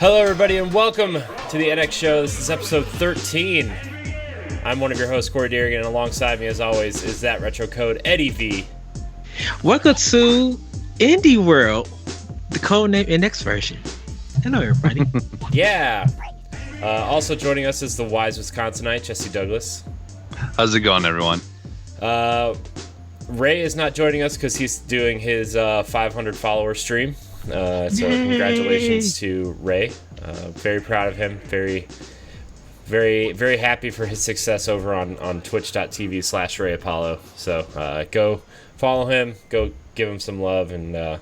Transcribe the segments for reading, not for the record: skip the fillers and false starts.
Hello, everybody, and welcome to the NX Show. This is episode 13. I'm one of your hosts, Corey Deerigan, and alongside me, as always, is that retro code, Eddie V. Welcome to Indie World, the codename NX version. Hello, everybody. Yeah. Also joining us is the wise Wisconsinite, Jesse Douglas. How's it going, everyone? Ray is not joining us because he's doing his 500 follower stream. So congratulations to Ray. Very proud of him. Very, very happy for his success over on twitch.tv/Ray Apollo. So go follow him, go give him some love, and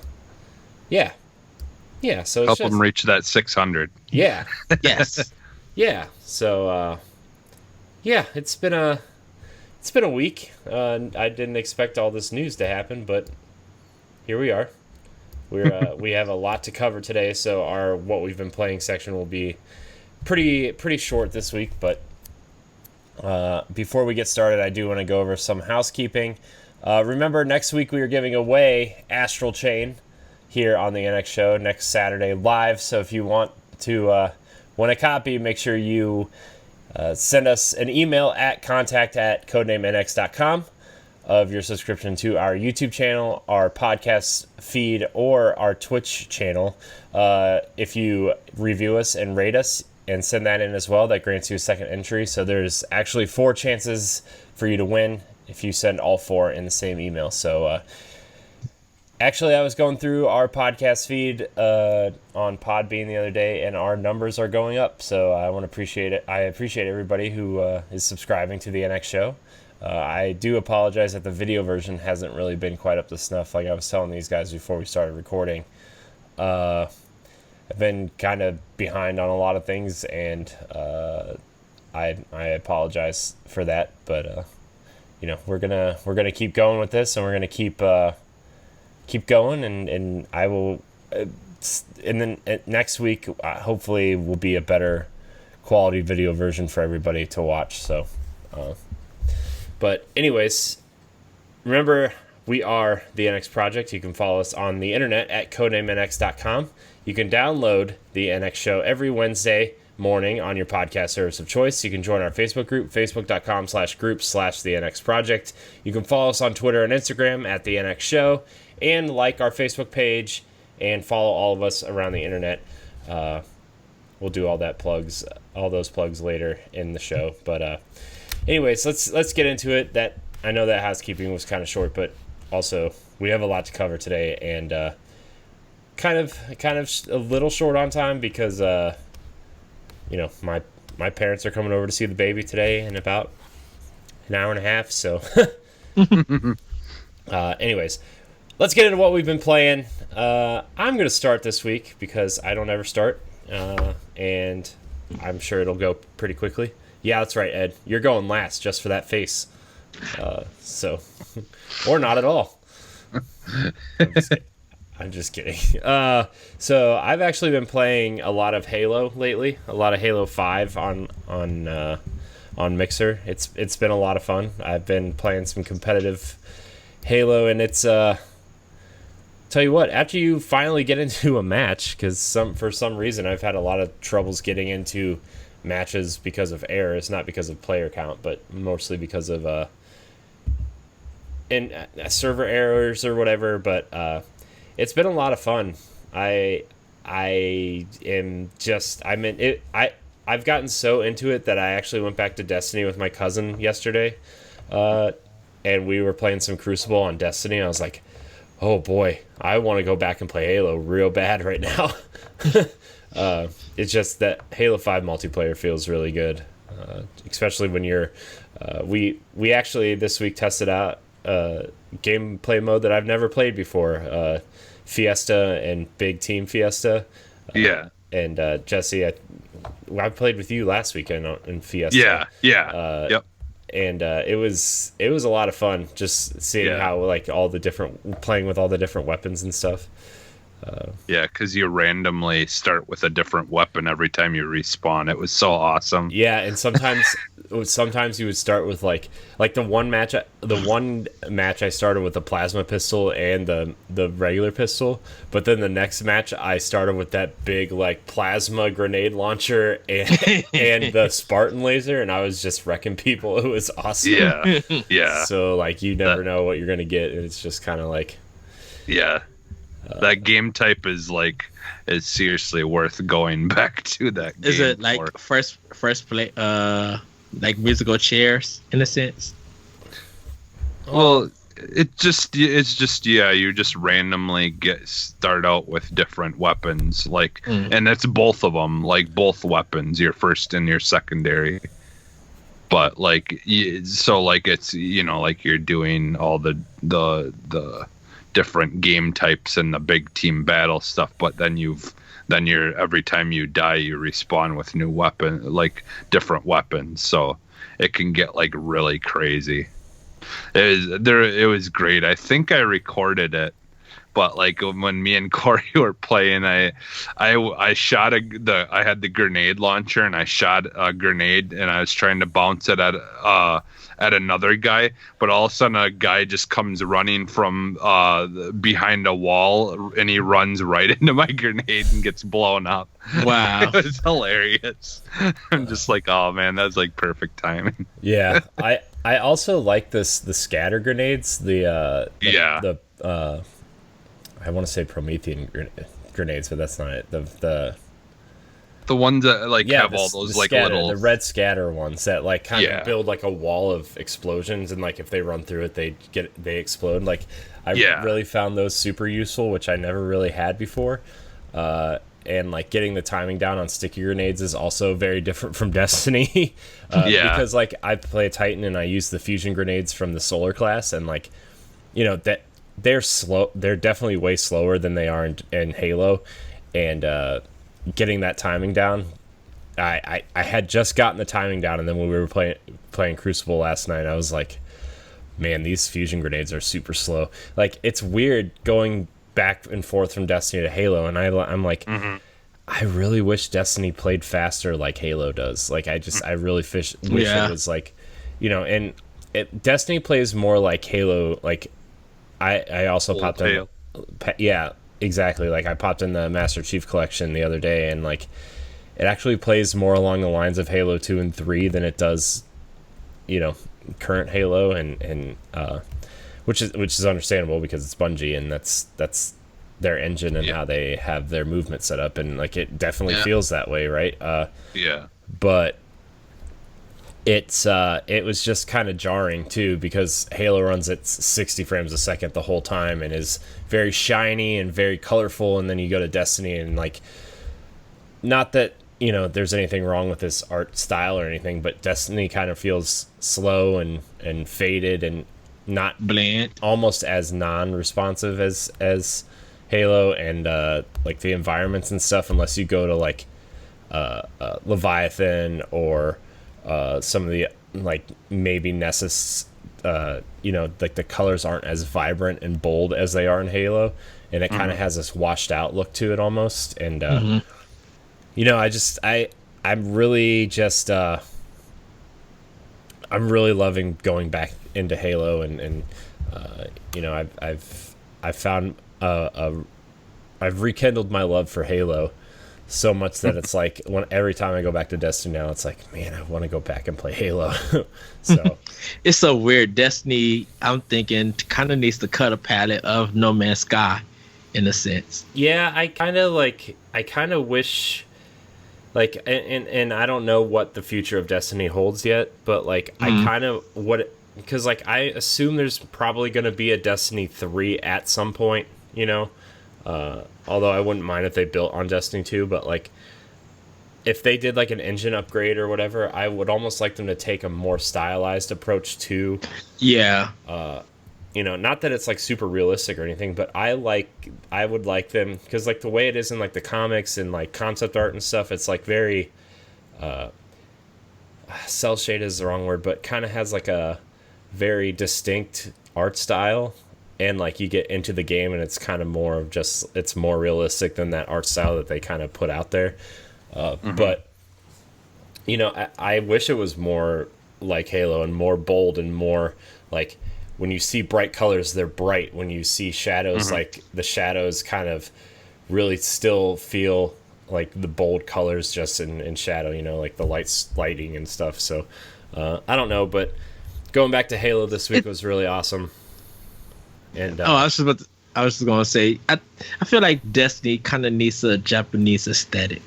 yeah. So it's help him reach that 600. Yeah. Yes. Yeah. So it's been a week. I didn't expect all this news to happen, but here we are. We have a lot to cover today, so our what we've been playing section will be pretty short this week. But before we get started, I do want to go over some housekeeping. Remember, next week we are giving away Astral Chain here on the NX Show next Saturday live. So if you want to win a copy, make sure you send us an email at contact@codenamenx.com of your subscription to our YouTube channel, our podcast feed, or our Twitch channel. If you review us and rate us and send that in as well, that grants you a second entry. So there's actually 4 chances for you to win if you send all 4 in the same email. So actually, I was going through our podcast feed on Podbean the other day, and our numbers are going up. So I want to appreciate it. I appreciate everybody who is subscribing to the NX Show. I do apologize that the video version hasn't really been quite up to snuff. Like I was telling these guys before we started recording, I've been kind of behind on a lot of things, and I apologize for that. But we're gonna keep going with this, and we're gonna keep going, and I will. And then next week, hopefully, will be a better quality video version for everybody to watch. So. But anyways, remember, we are the NX Project. You can follow us on the internet at codenamenx.com. You can download the NX Show every Wednesday morning on your podcast service of choice. You can join our Facebook group, facebook.com/group/the NX Project. You can follow us on Twitter and Instagram at the NX Show, and like our Facebook page and follow all of us around the internet. We'll do all those plugs later in the show. But anyways, let's get into it. That I know that housekeeping was kind of short, but also we have a lot to cover today, and kind of a little short on time because my parents are coming over to see the baby today in about an hour and a half. So, anyways, let's get into what we've been playing. I'm gonna start this week because I don't ever start, and I'm sure it'll go pretty quickly. Yeah, that's right, Ed. You're going last just for that face. So, or not at all. I'm just kidding. So I've actually been playing a lot of Halo lately. A lot of Halo 5 on Mixer. It's been a lot of fun. I've been playing some competitive Halo, and it's tell you what. After you finally get into a match, because for some reason I've had a lot of troubles getting into matches because of errors, not because of player count, but mostly because of server errors or whatever. But it's been a lot of fun. I've gotten so into it that I actually went back to Destiny with my cousin yesterday, and we were playing some Crucible on Destiny. I was like, oh boy, I want to go back and play Halo real bad right now. It's just that Halo 5 multiplayer feels really good, especially when you're. We actually this week tested out gameplay mode that I've never played before, Fiesta and Big Team Fiesta. Yeah. And Jesse, I played with you last weekend in Fiesta. Yeah. Yep. And it was a lot of fun just seeing how like playing with all the different weapons and stuff. Yeah, because you randomly start with a different weapon every time you respawn. It was so awesome. Yeah, and sometimes you would start with like the one match I started with the plasma pistol and the regular pistol, but then the next match I started with that big like plasma grenade launcher and the Spartan laser, and I was just wrecking people. It was awesome. Yeah, yeah, So like you never that, know what you're gonna get, and it's just kind of like yeah. That game type is seriously worth going back to that game. Is it like for. first play like musical chairs in a sense? Well, it's just yeah, you just randomly start out with different weapons, like, and that's both of them, like both weapons, your first and your secondary. But like, so like it's like you're doing all the different game types and the big team battle stuff, but then you're every time you die you respawn with new weapon, like different weapons, so it can get like really crazy. It was great. I think I recorded it, but like when me and Corey were playing, I shot I had the grenade launcher and I shot a grenade and I was trying to bounce it at another guy, but all of a sudden a guy just comes running from behind a wall and he runs right into my grenade and gets blown up. Wow. It was hilarious. I'm just like, oh man, that was like perfect timing. Yeah, I also like the scatter grenades. The I want to say Promethean grenades, but that's not it. The ones that like have all those like scatter, little the red scatter ones that like kind of build like a wall of explosions, and like if they run through it, they explode. Like I really found those super useful, which I never really had before. And like getting the timing down on sticky grenades is also very different from Destiny. Because like I play a Titan and I use the fusion grenades from the Solar class, and like that they're slow. They're definitely way slower than they are in Halo, and getting that timing down. I had just gotten the timing down, and then when we were playing Crucible last night, I was like, man, these fusion grenades are super slow. Like it's weird going back and forth from Destiny to Halo, and I'm like, I really wish Destiny played faster like Halo does. Like I really wish it was like, and Destiny plays more like Halo. Like I also popped in, yeah, exactly. Like I popped in the Master Chief Collection the other day, and like it actually plays more along the lines of Halo 2 and 3 than it does, current Halo, and which is understandable because it's Bungie and that's their engine and how they have their movement set up, and like it definitely feels that way, right? But it was just kind of jarring too, because Halo runs at 60 frames a second the whole time and is very shiny and very colorful, and then you go to Destiny and like, not that there's anything wrong with this art style or anything, but Destiny kind of feels slow and faded and not bland, almost as non-responsive as Halo, and like the environments and stuff, unless you go to like Leviathan or some of the like maybe Nessus, like the colors aren't as vibrant and bold as they are in Halo, and it kind of has this washed out look to it almost, and I'm really just I'm really loving going back into Halo, and I've found I've rekindled my love for Halo so much that it's like every time I go back to Destiny now, it's like, man, I want to go back and play Halo. So it's so weird. Destiny, I'm thinking, kind of needs to cut a palette of No Man's Sky, in a sense. Yeah, I kind of wish, like, and I don't know what the future of Destiny holds yet, but like I kind of because like I assume there's probably going to be a Destiny 3 at some point, although I wouldn't mind if they built on Destiny 2, but like if they did like an engine upgrade or whatever, I would almost like them to take a more stylized approach to not that it's like super realistic or anything, but I would like them, because like the way it is in like the comics and like concept art and stuff, it's like very cell shade is the wrong word, but kind of has like a very distinct art style, and like you get into the game and it's kind of more of just, it's more realistic than that art style that they kind of put out there. But you know, I wish it was more like Halo and more bold and more like, when you see bright colors, they're bright. When you see shadows, like the shadows kind of really still feel like the bold colors just in shadow, you know, like the lighting and stuff. So I don't know, but going back to Halo this week was really awesome. And I was just gonna say, I feel like Destiny kind of needs a Japanese aesthetic,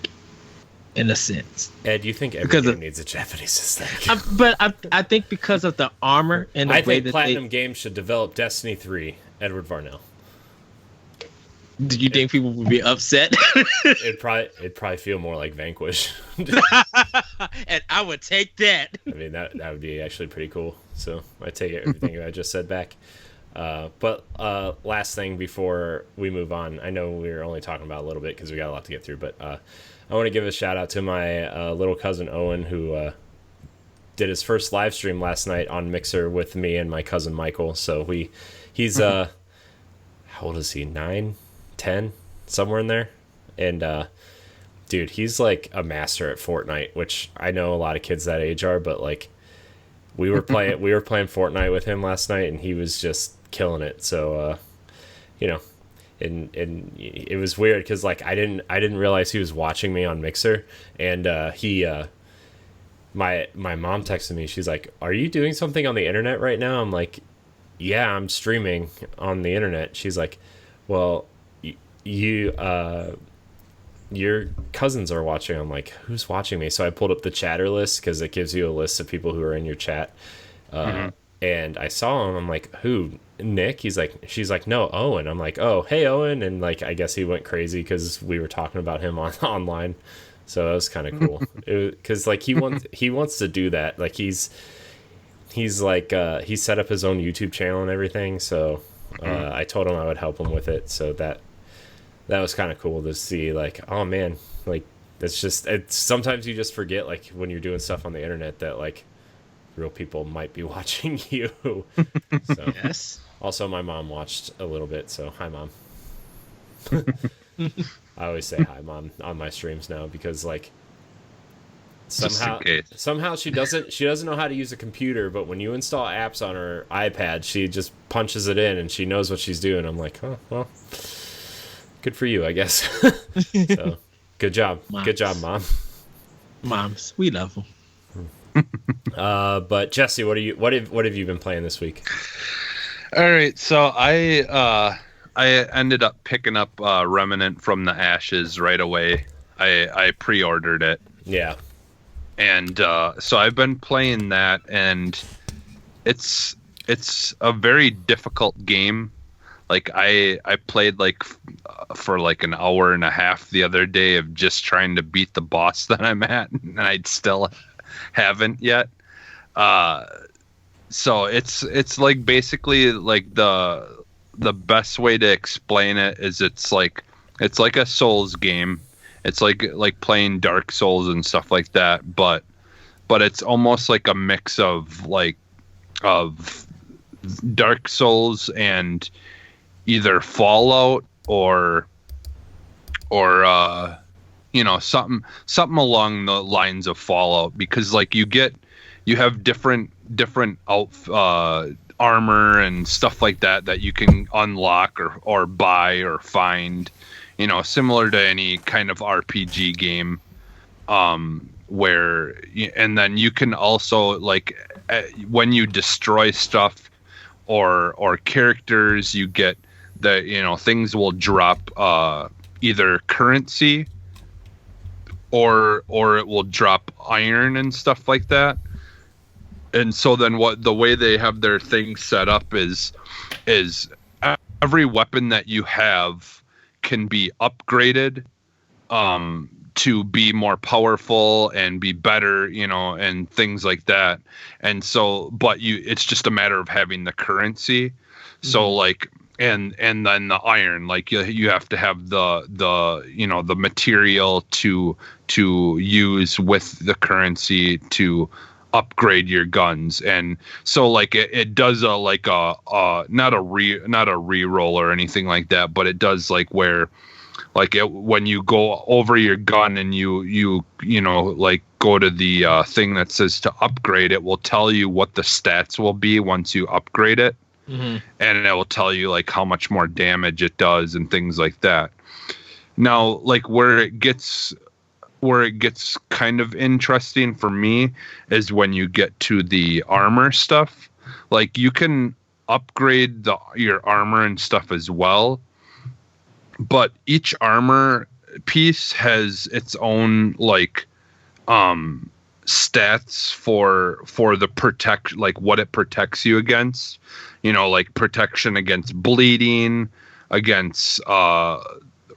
in a sense. Ed, do you think every game needs a Japanese aesthetic? But I think because of the armor and the I way think that Platinum Games should develop Destiny 3. Edward Varnell. Do you think people would be upset? It'd probably feel more like Vanquish. And I would take that. I mean, that would be actually pretty cool. So I take everything I just said back. But last thing before we move on, I know we were only talking about a little bit because we got a lot to get through, but I want to give a shout out to my little cousin Owen, who did his first live stream last night on Mixer with me and my cousin Michael. So he's how old is he? 9, 10, somewhere in there. And dude, he's like a master at Fortnite, which I know a lot of kids that age are, but like we were playing Fortnite with him last night, and he was just killing it. So you know. And it was weird because like I didn't realize he was watching me on Mixer, and my mom texted me. She's like, "Are you doing something on the internet right now?" I'm like, "Yeah, I'm streaming on the internet." She's like, "Well, your cousins are watching." I'm like, "Who's watching me?" So I pulled up the chatter list because it gives you a list of people who are in your chat. And I saw him. I'm like, "Who? Nick?" She's like, "No, Owen." I'm like, "Oh, hey, Owen." And like, I guess he went crazy because we were talking about him online. So it was kind of cool. Because like he wants to do that. Like he's like he set up his own YouTube channel and everything. So I told him I would help him with it. So that was kind of cool to see. Like, oh man, like it's sometimes you just forget, like when you're doing stuff on the internet, that like real people might be watching you. So Yes. Also, my mom watched a little bit, so hi, Mom. I always say hi, Mom, on my streams now because like somehow she doesn't know how to use a computer, but when you install apps on her iPad, she just punches it in and she knows what she's doing. I'm like, oh, well, good for you, I guess. So good job. Moms. Good job, Mom. Moms, we love them. But Jesse, what have you been playing this week? All right, so I ended up picking up Remnant from the Ashes right away. I pre-ordered it. Yeah. And so I've been playing that, and it's a very difficult game. Like I played like for like an hour and a half the other day of just trying to beat the boss that I'm at, and I still haven't yet. So it's like basically like the best way to explain it is it's like a Souls game. It's like playing Dark Souls and stuff like that, but it's almost like a mix of Dark Souls and either Fallout or you know, something along the lines of Fallout, because like you have different armor and stuff like that you can unlock or buy or find, you know, similar to any kind of RPG game, and then you can also like when you destroy stuff or characters, you get things will drop either currency or it will drop iron and stuff like that. And so then the way they have their thing set up is every weapon that you have can be upgraded to be more powerful and be better, you know, and things like that. And so, but it's just a matter of having the currency. Mm-hmm. So like, and then the iron, like you have to have the material to use with the currency to upgrade your guns. And so like it does a like a not a re-roll or anything like that, but it does like where like when you go over your gun and you know like go to the thing that says to upgrade, it will tell you what the stats will be once you upgrade it. And it will tell you like how much more damage it does and things like that. Now, like where it gets kind of interesting for me is when you get to the armor stuff. Like you can upgrade your armor and stuff as well, but each armor piece has its own like stats for the protect, like what it protects you against. You know, like protection against bleeding, against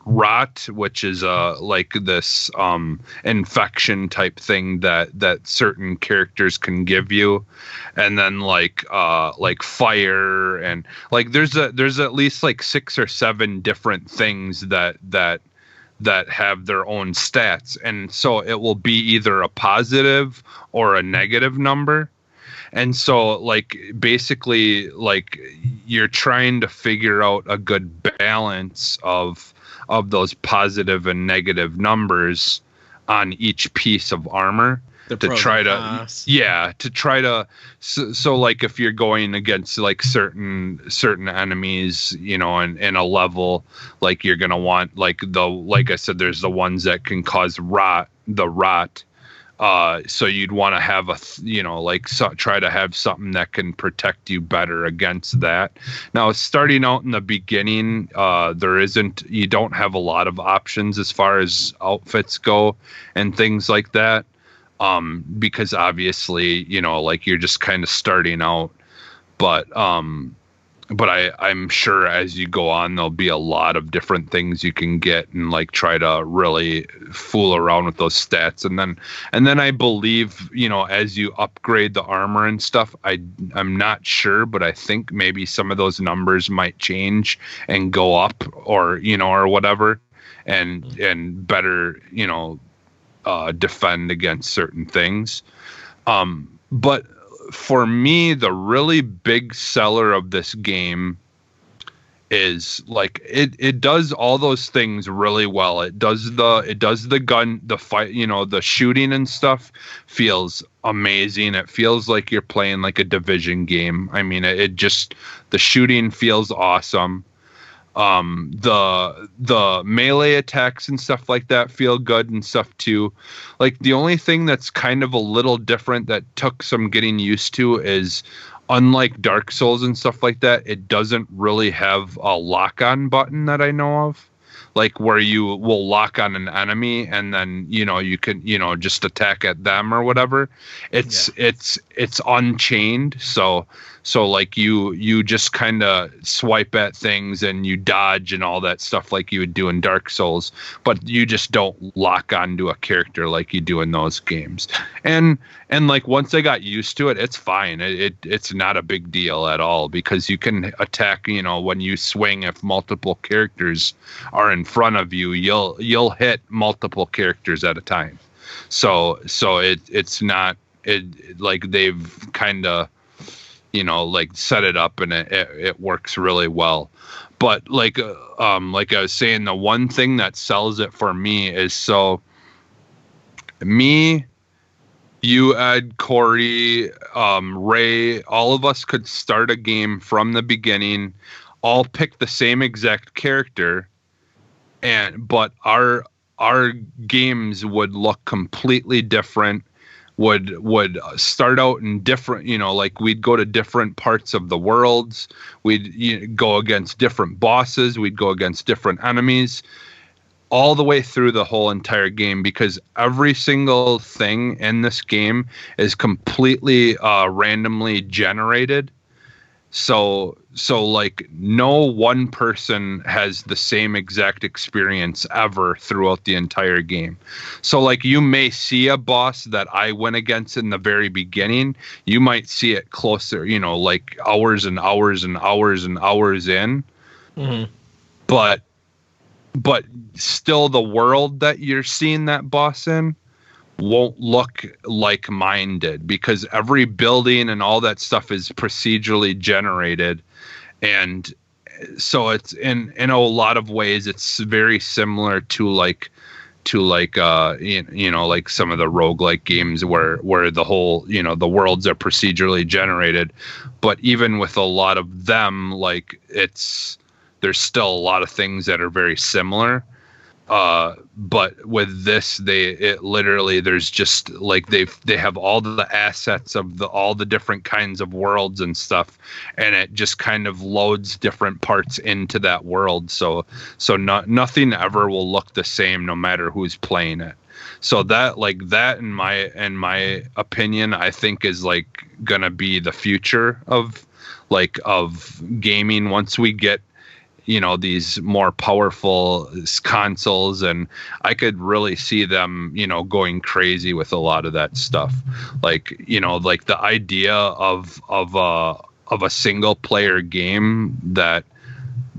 rot, which is like this infection type thing that certain characters can give you, and then like fire, and like there's at least like 6 or 7 different things that have their own stats, and so it will be either a positive or a negative number. And so like basically like you're trying to figure out a good balance of those positive and negative numbers on each piece of armor to try to so like if you're going against like certain enemies, you know, in a level, like you're gonna want like I said, there's the ones that can cause rot. So you'd want to have try to have something that can protect you better against that. Now, starting out in the beginning, you don't have a lot of options as far as outfits go and things like that. Because obviously, you know, like you're just kind of starting out, but I'm sure as you go on, there'll be a lot of different things you can get and like try to really fool around with those stats. And then I believe, you know, as you upgrade the armor and stuff, I'm not sure, but I think maybe some of those numbers might change and go up or, you know, or whatever, and better, you know, defend against certain things. But for me, the really big seller of this game is like it does all those things really well. It does the gun, the fight, you know, the shooting and stuff feels amazing. It feels like you're playing like a Division game. I mean, the shooting feels awesome. The melee attacks and stuff like that feel good and stuff too. Like the only thing that's kind of a little different that took some getting used to is, unlike Dark Souls and stuff like that, it doesn't really have a lock-on button that I know of. Like where you will lock on an enemy and then, you know, you can, you know, just attack at them or whatever. It's unchained. So like you just kind of swipe at things and you dodge and all that stuff like you would do in Dark Souls, but you just don't lock onto a character like you do in those games. And like once I got used to it, it's fine. It's not a big deal at all, because you can attack, you know, when you swing, if multiple characters are in front of you, you'll hit multiple characters at a time. So it's not like they've kind of, you know, like set it up and it works really well. But like I was saying, the one thing that sells it for me is, so me, you, Ed, Corey, Ray, all of us could start a game from the beginning, all pick the same exact character, but our games would look completely different. Would start out in different, you know, like we'd go to different parts of the worlds, we'd go against different bosses, we'd go against different enemies, all the way through the whole entire game, because every single thing in this game is completely randomly generated. So like no one person has the same exact experience ever throughout the entire game. So like you may see a boss that I went against in the very beginning, you might see it closer, you know, like hours and hours and hours and hours in. Mm-hmm. But still the world that you're seeing that boss in won't look like mine did, because every building and all that stuff is procedurally generated. And so it's in a lot of ways it's very similar to like some of the roguelike games where the whole, the worlds are procedurally generated. But even with a lot of them, like there's still a lot of things that are very similar. But with this, there's just like they have all the assets of all the different kinds of worlds and stuff, and it just kind of loads different parts into that world. So nothing ever will look the same no matter who's playing it. So that in my opinion, I think is like gonna be the future of gaming once we get these more powerful consoles. And I could really see them going crazy with a lot of that stuff, like the idea of a single player game that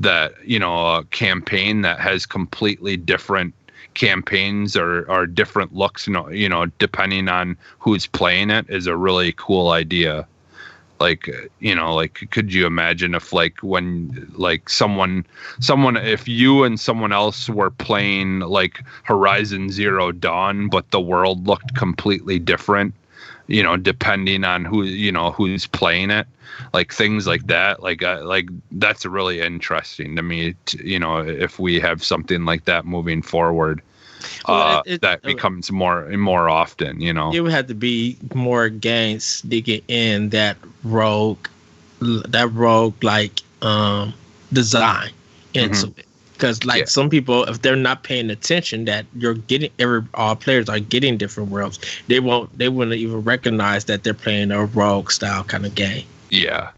a campaign that has completely different campaigns or different looks, depending on who's playing it, is a really cool idea. Like, could you imagine if someone, if you and someone else were playing like Horizon Zero Dawn, but the world looked completely different, depending on who's playing it, like things like that, like that's really interesting to me, if we have something like that moving forward. That becomes more and more often, It would have to be more games digging in that rogue like design into it, because some people, if they're not paying attention, that you're getting all players are getting different worlds, they wouldn't even recognize that they're playing a rogue style kind of game. Yeah,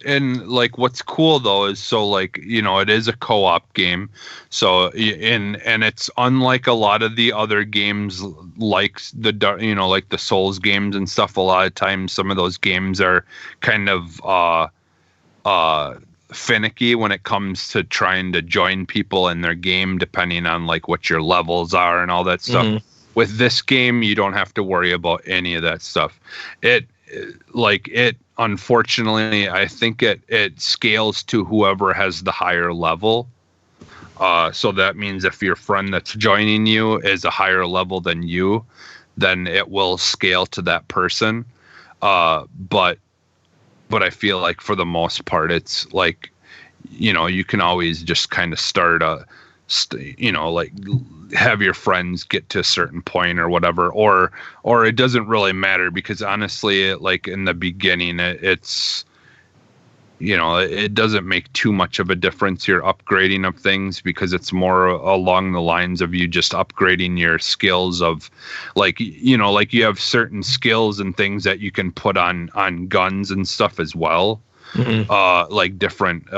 and like what's cool though is, so it is a co-op game, so and it's unlike a lot of the other games, like like the Souls games and stuff. A lot of times some of those games are kind of finicky when it comes to trying to join people in their game, depending on like what your levels are and all that stuff. With this game, you don't have to worry about any of that stuff. Unfortunately, I think it scales to whoever has the higher level. So that means if your friend that's joining you is a higher level than you, then it will scale to that person. But I feel like for the most part, it's like, you can always just kind of start have your friends get to a certain point or whatever, or it doesn't really matter, because honestly, like in the beginning, it's it doesn't make too much of a difference, your upgrading of things, because it's more along the lines of you just upgrading your skills of like you have certain skills and things that you can put on guns and stuff as well. Like different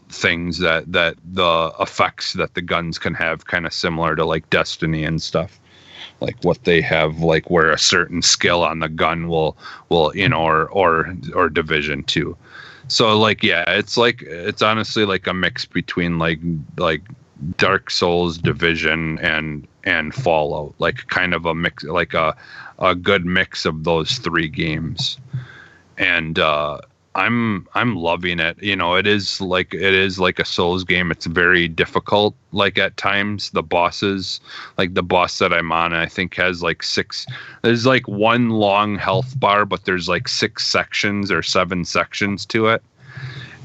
things that the effects that the guns can have, kind of similar to like Destiny and stuff, like what they have, like where a certain skill on the gun will or Division 2. So it's honestly like a mix between like Dark Souls, Division, and Fallout, like kind of a mix, like a good mix of those three games. And I'm loving it. It is like a Souls game. It's very difficult. Like at times, the bosses, like the boss that I'm on, I think has like 6. There's like one long health bar, but there's like 6 sections or 7 sections to it.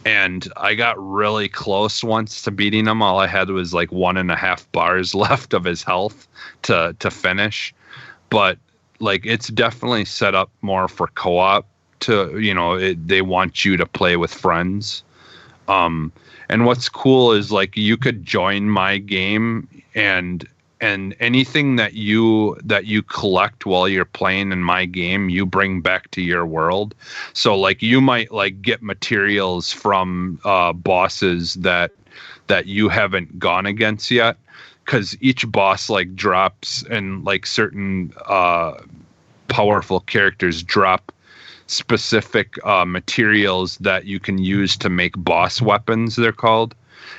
And I got really close once to beating him. All I had was like 1.5 bars left of his health to finish. But like it's definitely set up more for co-op. They want you to play with friends. And what's cool is like you could join my game, and anything that you collect while you're playing in my game, you bring back to your world. So like you might like get materials from bosses that you haven't gone against yet, because each boss like drops, and like certain powerful characters drop specific materials that you can use to make boss weapons, they're called.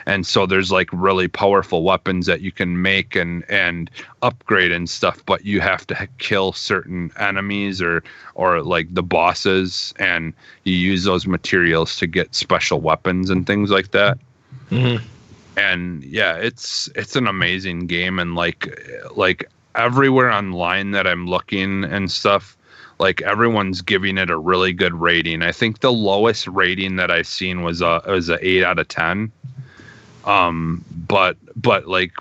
And so there's like really powerful weapons that you can make and upgrade and stuff, but you have to kill certain enemies or like the bosses, and you use those materials to get special weapons and things like that. Mm-hmm. And yeah, it's an amazing game, and like everywhere online that I'm looking and stuff, like everyone's giving it a really good rating. I think the lowest rating that I've seen was a 8 out of 10. But like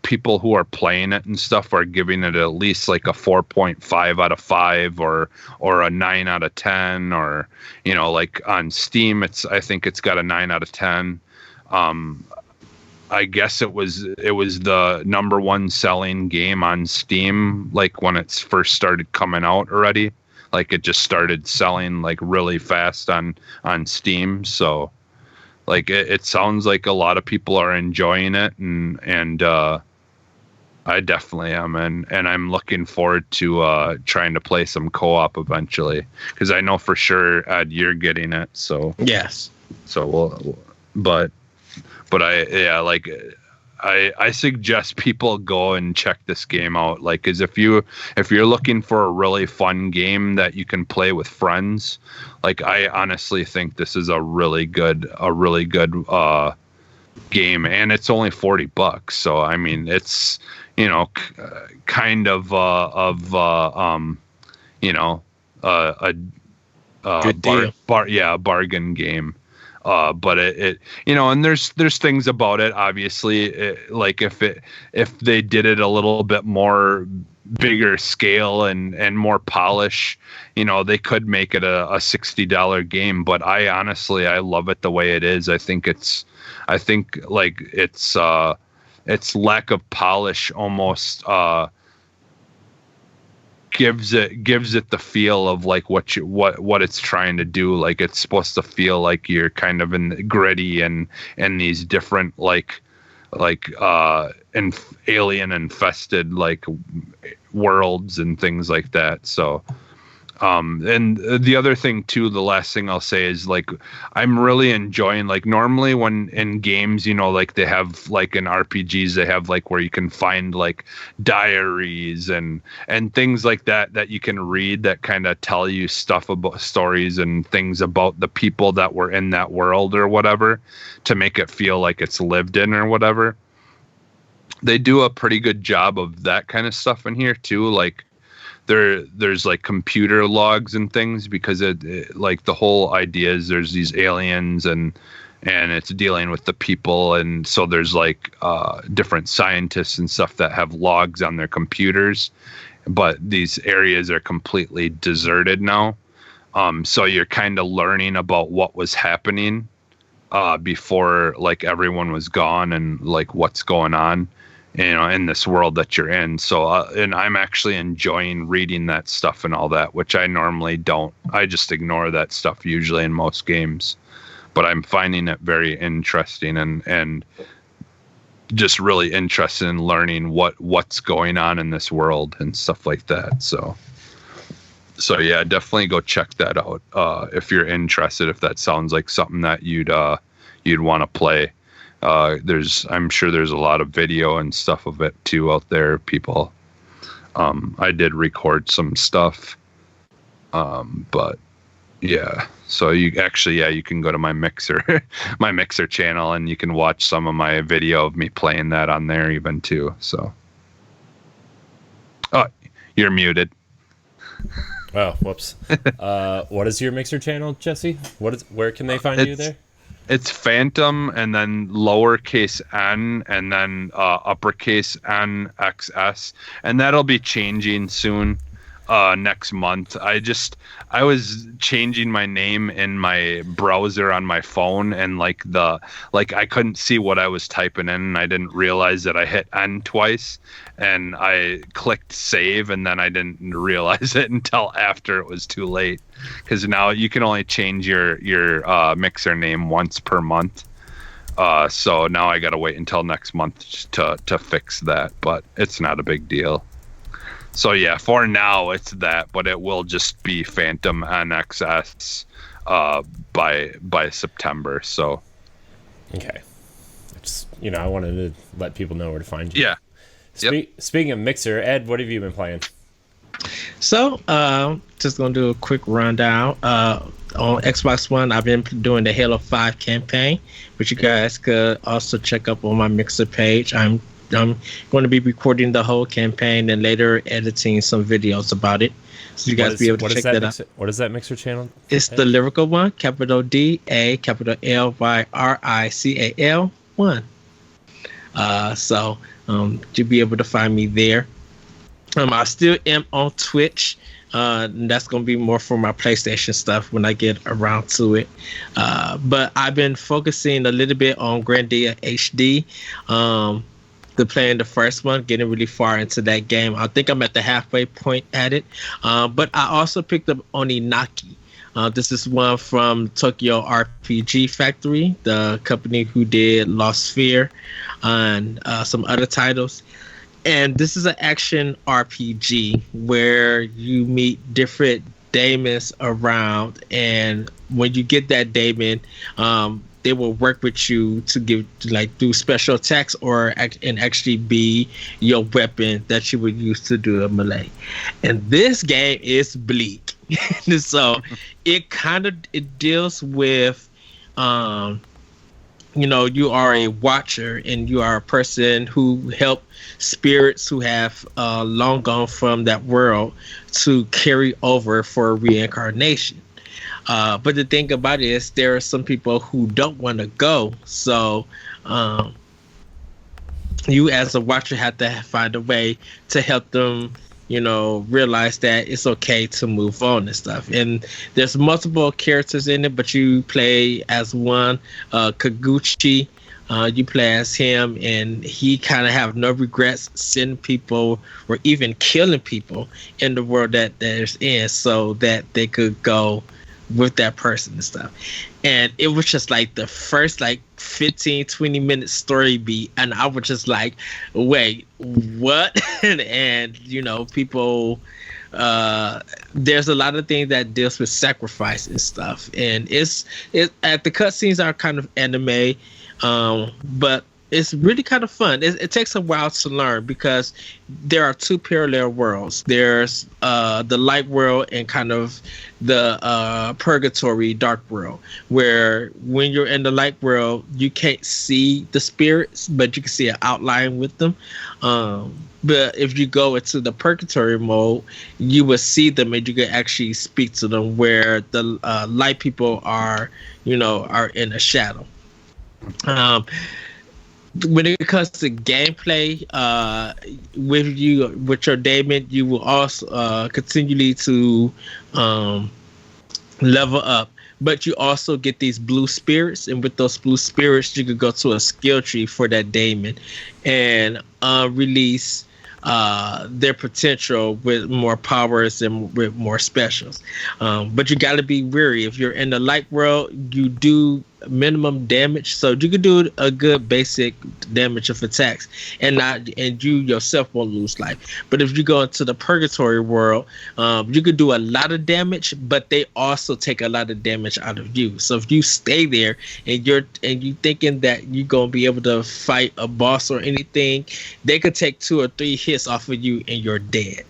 people who are playing it and stuff are giving it at least like a 4.5 out of 5 or a 9 out of 10, or like on Steam I think it's got a 9 out of 10. I guess it was the number one selling game on Steam, like when it's first started coming out already. Like it just started selling like really fast on Steam. So like it sounds like a lot of people are enjoying it, and I definitely am, and I'm looking forward to trying to play some co-op eventually, because I know for sure Ed, you're getting it. So Yes. So but I suggest people go and check this game out. Like, cause if you're looking for a really fun game that you can play with friends, like I honestly think this is a really good game, and it's only $40. So I mean, it's kind of a Good deal. bargain game. But it and there's things about it, obviously, like if they did it a little bit more bigger scale and more polish, they could make it a $60 game. But I honestly love it the way it is. I think its lack of polish almost gives it the feel of like what it's trying to do. Like it's supposed to feel like you're kind of in the gritty and these different alien infested like worlds and things like that. So and the other thing too, the last thing I'll say is like I'm really enjoying, like normally when in games, like they have like in RPGs, they have like where you can find like diaries and things like that you can read that kind of tell you stuff about stories and things about the people that were in that world or whatever, to make it feel like it's lived in or whatever. They do a pretty good job of that kind of stuff in here too. Like there's like computer logs and things, because it like the whole idea is there's these aliens and it's dealing with the people, and so there's like different scientists and stuff that have logs on their computers, but these areas are completely deserted now. So you're kind of learning about what was happening before like everyone was gone, and like what's going on in this world that you're in. So, and I'm actually enjoying reading that stuff and all that, which I normally don't. I just ignore that stuff usually in most games, but I'm finding it very interesting and just really interested in learning what's going on in this world and stuff like that. So yeah, definitely go check that out if you're interested, if that sounds like something that you'd want to play. I'm sure there's a lot of video and stuff of it too out there, people. I did record some stuff. But yeah, so you can go to my Mixer, my Mixer channel, and you can watch some of my video of me playing that on there even too. So, oh, you're muted. Oh, whoops. What is your Mixer channel, Jesse? Where can they find you there? It's Phantom and then lowercase n and then uppercase NXS, and that'll be changing soon. Next month. I was changing my name in my browser on my phone, and I couldn't see what I was typing in, and I didn't realize that I hit N twice, and I clicked save, and then I didn't realize it until after it was too late, because now you can only change your Mixer name once per month. So now I gotta wait until next month to fix that, but it's not a big deal. So yeah, for now it's that, but it will just be Phantom NXS by September. So okay, I wanted to let people know where to find you. Yeah. Speaking of Mixer, Ed, what have you been playing? So, just gonna do a quick rundown. On Xbox One, I've been doing the Halo 5 campaign, which you guys could also check up on my Mixer page. I'm going to be recording the whole campaign and later editing some videos about it, so you guys be able to check that out. What is that Mixer channel? It's the Lyrical One, capital D-A, capital L-Y-R-I-C-A-L 1. So you'll be able to find me there. I still am on Twitch. That's going to be more for my PlayStation stuff when I get around to it. But I've been focusing a little bit on Grandia HD. Playing the first one, getting really far into that game. I think I'm at the halfway point at it. But I also picked up Oninaki. This is one from Tokyo RPG Factory, the company who did Lost Sphere and some other titles. And this is an action RPG where you meet different daemons around, and when you get that daemon, they will work with you to do special attacks and actually be your weapon that you would use to do a melee. And this game is bleak. So it deals with you are a watcher and you are a person who help spirits who have long gone from that world to carry over for reincarnation. But the thing about it is there are some people who don't want to go. So you as a watcher have to find a way to help them, realize that it's okay to move on and stuff. And there's multiple characters in it, but you play as one, Kaguchi. You play as him, and he kind of have no regrets sending people or even killing people in the world that there's in so that they could go with that person and stuff. And it was just like the first 15-20 minute story beat, and I was just like, wait, what? and people, there's a lot of things that deals with sacrifice and stuff, and it's the cutscenes are kind of anime, but it's really kind of fun. It takes a while to learn because there are two parallel worlds. There's the light world and kind of the purgatory dark world, where when you're in the light world, you can't see the spirits, but you can see an outline with them. But if you go into the purgatory mode, you will see them and you can actually speak to them, where the light people are in a shadow. When it comes to gameplay, with your daemon, you will also continually to level up, but you also get these blue spirits, and with those blue spirits, you could go to a skill tree for that daemon and release their potential with more powers and with more specials. But you got to be wary. If you're in the light world, you do minimum damage, so you could do a good basic damage of attacks, and you yourself won't lose life. But if you go into the purgatory world, you could do a lot of damage, but they also take a lot of damage out of you. So if you stay there and you thinking that you're gonna be able to fight a boss or anything, they could take 2 or 3 hits off of you and you're dead.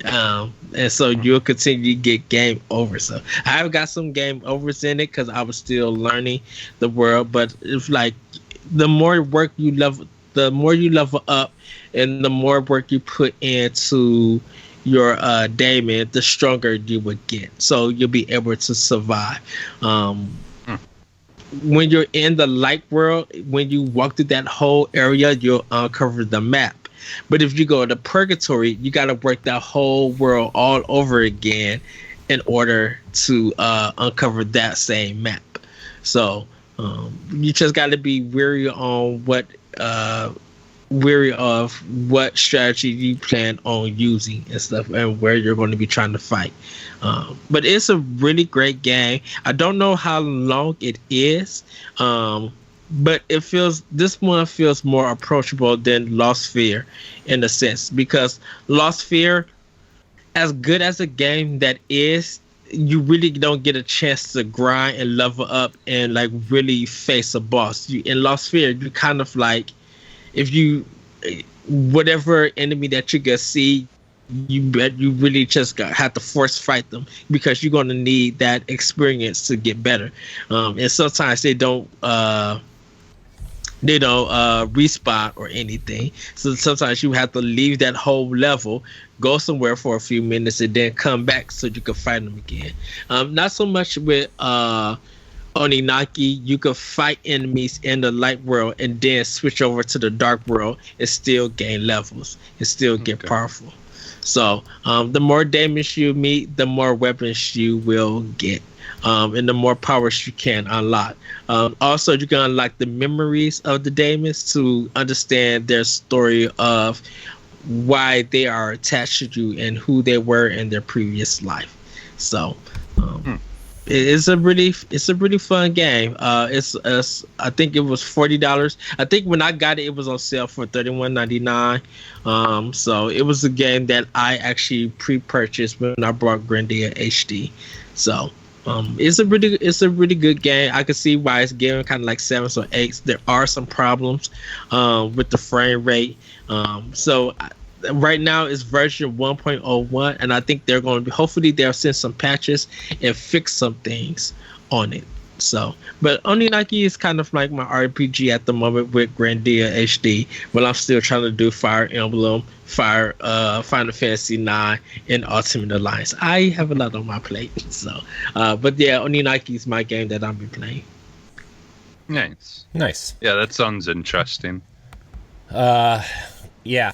And so you'll continue to get game over. So I've got some game overs in it because I was still learning the world. But it's like the more you level up, and the more work you put into your daemon, the stronger you would get. So you'll be able to survive. When you're in the light world, when you walk through that whole area, you'll uncover the map. But if you go to purgatory, you got to work that whole world all over again in order to uncover that same map. So you just got to be wary of what strategy you plan on using and stuff, and where you're going to be trying to fight. But it's a really great game. I don't know how long it is. But this one feels more approachable than Lost Sphere in a sense, because Lost Sphere, as good as a game that is, you really don't get a chance to grind and level up and like really face a boss. In Lost Sphere, you kind of like, if you, whatever enemy that you can see, you really just have to force fight them, because you're going to need that experience to get better. And sometimes they don't respawn or anything, so sometimes you have to leave that whole level, go somewhere for a few minutes, and then come back so you can fight them again. Not so much with Oninaki. You can fight enemies in the light world and then switch over to the dark world and still gain levels and still get powerful. So the more damage you meet, the more weapons you will get, and the more powers you can unlock. Also, you can unlock the memories of the demons to understand their story of why they are attached to you and who they were in their previous life. So it's a really fun game. It's I think it was $40. I think when I got it, it was on sale for $31.99. So it was a game that I actually pre-purchased when I bought Grandia HD. So it's a really good game. I can see why it's getting kind of like 7s or 8s. There are some problems with the frame rate. Right now it's version 1.01, and I think they're going to be, hopefully they'll send some patches and fix some things on it. So, but Oninaki is kind of like my RPG at the moment with Grandia HD, while I'm still trying to do Fire Emblem, Final Fantasy 9, and Ultimate Alliance. I have a lot on my plate. So, but yeah, Oninaki is my game that I'll be playing. Nice. Yeah, that sounds interesting. Yeah,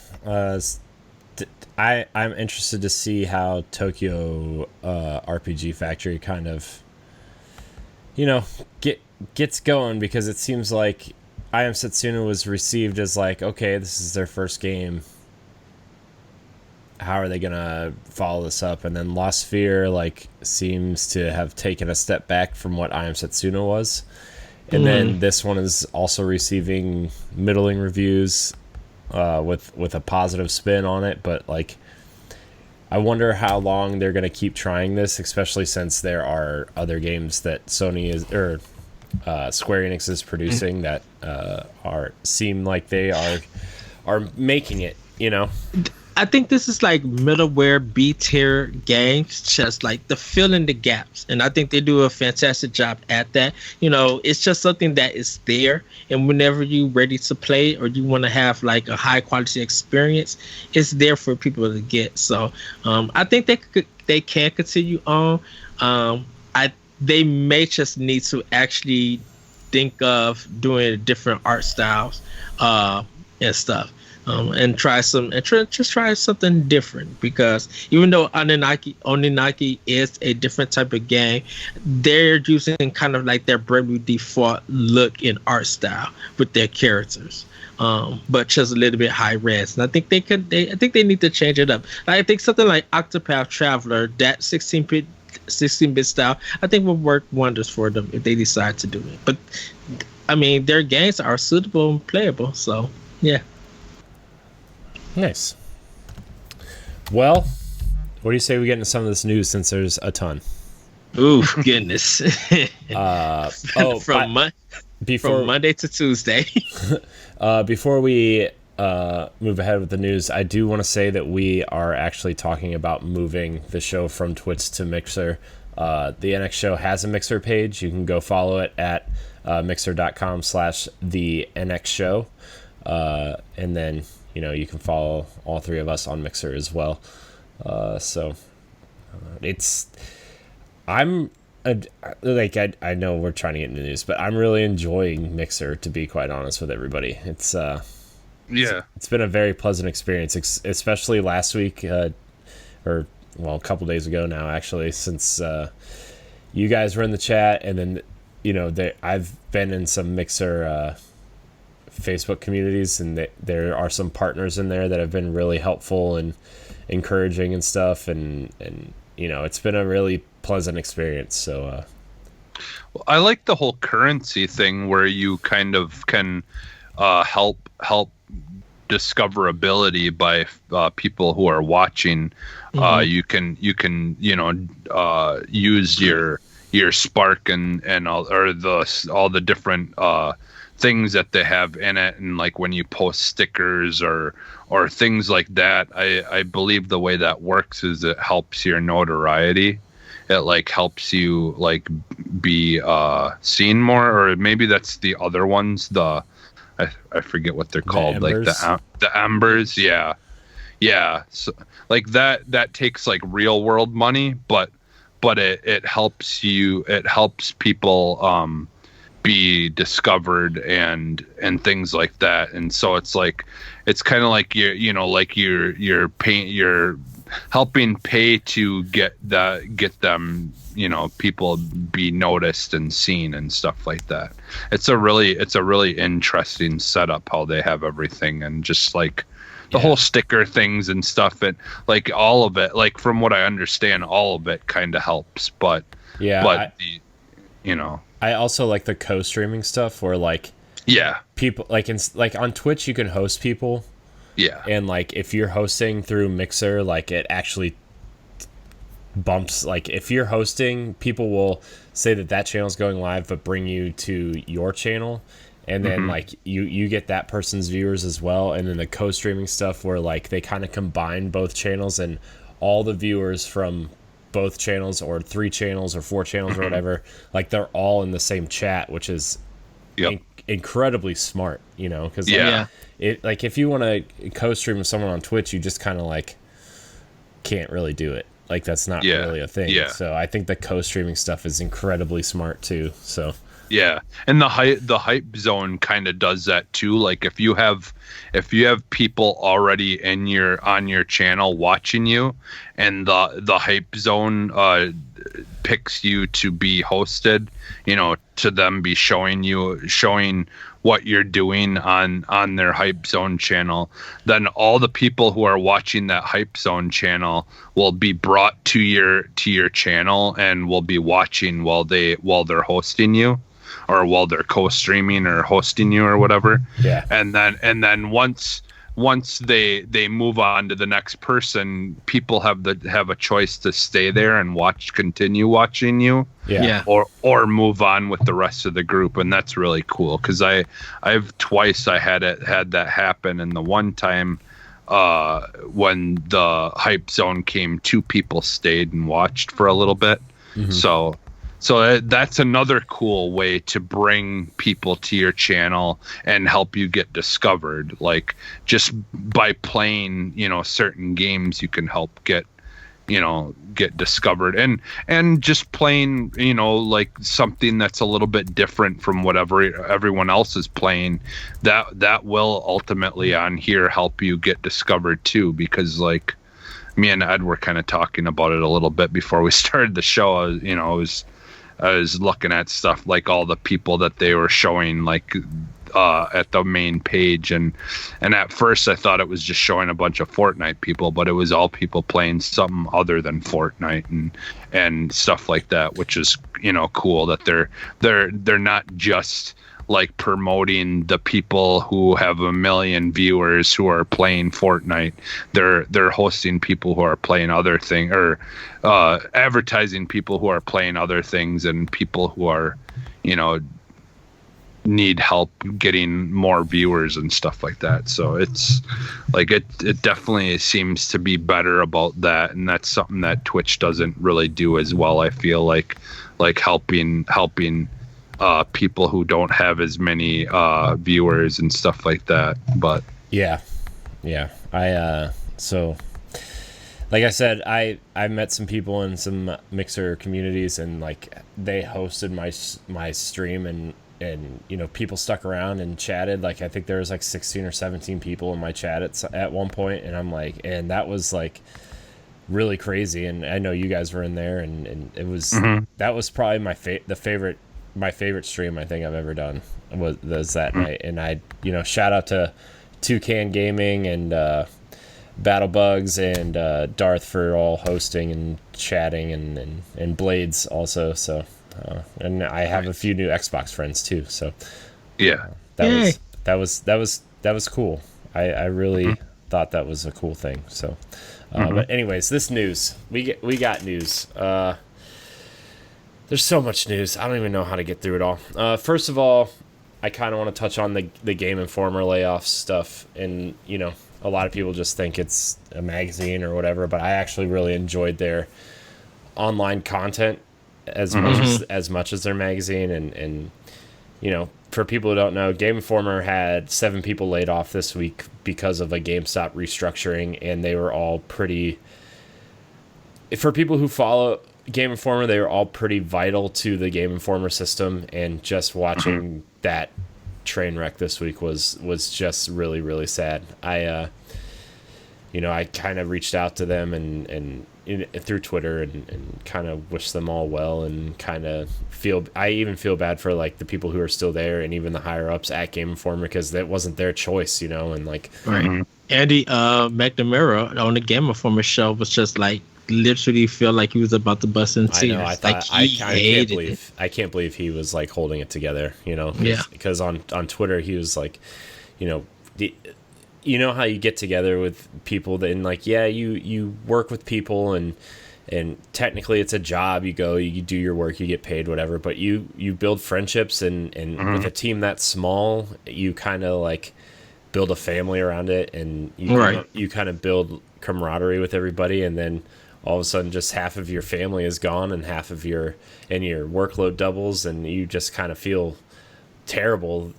I'm interested to see how Tokyo RPG Factory kind of, gets going, because it seems like I Am Setsuna was received as like, okay, this is their first game. How are they gonna follow this up? And then Lost Sphere like seems to have taken a step back from what I Am Setsuna was, and then this one is also receiving middling reviews. With a positive spin on it, but like, I wonder how long they're gonna keep trying this, especially since there are other games that Sony is or Square Enix is producing that seem like they are making it. I think this is like middleware B-tier games, just like the filling the gaps, and I think they do a fantastic job at that. It's just something that is there, and whenever you're ready to play or you want to have like a high quality experience, it's there for people to get. So I think they can continue on. They may just need to actually think of doing different art styles and stuff. And try something different, because even though Oninaki is a different type of game, they're using kind of like their Bravely Default look and art style with their characters, but just a little bit high res. And I think they need to change it up. I think something like Octopath Traveler, that 16-bit style, I think will work wonders for them if they decide to do it. But I mean, their games are suitable and playable, so yeah. Nice. Well, what do you say we get into some of this news, since there's a ton? Ooh, goodness. From Monday to Tuesday. Before we move ahead with the news, I do want to say that we are actually talking about moving the show from Twitch to Mixer. The NX Show has a Mixer page. You can go follow it at mixer.com/the NX Show. And then you can follow all three of us on Mixer as well. I know we're trying to get into the news, but I'm really enjoying Mixer, to be quite honest with everybody. It's been a very pleasant experience, especially last week, a couple days ago now, actually, since you guys were in the chat, and then I've been in some Mixer Facebook communities, and there are some partners in there that have been really helpful and encouraging and stuff, and it's been a really pleasant experience. So well, I like the whole currency thing where you kind of can help discoverability by people who are watching. You can use your Spark and all the different things that they have in it, and like when you post stickers or things like that. I believe the way that works is it helps your notoriety. It like helps you like be seen more, or maybe that's the other ones. I forget what they're called, like the embers. Yeah. So like that takes like real world money, but it helps people be discovered and things like that. And so it's kind of like you're helping pay to get them, people be noticed and seen and stuff like that. It's a really interesting setup how they have everything, and just like the whole sticker things and stuff, and like all of it, like from what I understand, all of it kind of helps. But I also like the co-streaming stuff where like people like on Twitch you can host people. Yeah. And like if you're hosting through Mixer, like it actually bumps, like if you're hosting, people will say that channel's going live but bring you to your channel, and then like you get that person's viewers as well. And then the co-streaming stuff where like they kind of combine both channels, and all the viewers from both channels or 3 channels or 4 channels or whatever, like they're all in the same chat, which is incredibly smart, because it if you want to co-stream with someone on Twitch, you just kind of like can't really do it. Like that's not really a thing. So I think the co-streaming stuff is incredibly smart too. So yeah, and the hype zone kind of does that too. Like if you have people already on your channel watching you, and the hype zone picks you to be hosted, to them be showing what you're doing on their hype zone channel, then all the people who are watching that hype zone channel will be brought to your channel and will be watching while they're hosting you, or while they're co-streaming or hosting you or whatever. Yeah. And then once they move on to the next person, people have a choice to stay there and continue watching you. Yeah. Or move on with the rest of the group. And that's really cool, because I've twice had that happen. And the one time when the hype zone came, 2 people stayed and watched for a little bit. So that's another cool way to bring people to your channel and help you get discovered. Like just by playing, certain games, you can help get discovered, and just playing, like something that's a little bit different from whatever everyone else is playing, that will ultimately on here help you get discovered too. Because like me and Ed were kind of talking about it a little bit before we started the show. I was looking at stuff like all the people that they were showing like at the main page, and at first I thought it was just showing a bunch of Fortnite people, but it was all people playing something other than Fortnite and stuff like that, which is cool that they're not just like promoting the people who have 1 million viewers who are playing Fortnite. They're hosting people who are playing other things, or advertising people who are playing other things, and people who are need help getting more viewers and stuff like that. So it's like it definitely seems to be better about that, and that's something that Twitch doesn't really do as well. I feel like helping people who don't have as many viewers and stuff like that. But yeah, so like I said, I met some people in some Mixer communities, and like they hosted my stream, and people stuck around and chatted. Like I think there was like 16 or 17 people in my chat at one point, and I'm like, and that was like really crazy. And I know you guys were in there, and it was that was probably my favorite stream I think I've ever done was that night. And I shout out to Toucan Gaming and Battlebugs and Darth for all hosting and chatting, and Blades also. So and I have a few new Xbox friends too. So yeah, that was cool. I really thought that was a cool thing. So, but anyways, this news we got news. There's so much news. I don't even know how to get through it all. First of all, I kind of want to touch on the Game Informer layoffs stuff, and a lot of people just think it's a magazine or whatever, but I actually really enjoyed their online content as much as their magazine, and for people who don't know, Game Informer had 7 people laid off this week because of a GameStop restructuring, and they were all pretty. For people who follow Game Informer, they were all pretty vital to the Game Informer system, and just watching that train wreck this week was just really, really sad. I kind of reached out to them and through Twitter and kind of wish them all well, and kind of I even feel bad for like the people who are still there and even the higher ups at Game Informer, because that wasn't their choice, and like Andy McNamara on the Game Informer show was just like literally feel like he was about to bust in tears. I thought, I can't believe he was like holding it together, because on Twitter he was like, you know how you get together with people that, and like, yeah, you work with people, and technically it's a job. You go, you do your work, you get paid, whatever, but you build friendships, and with a team that small, you kind of like build a family around it, and you kind of build camaraderie with everybody, and then all of a sudden just half of your family is gone, and half of your workload doubles, and you just kind of feel terrible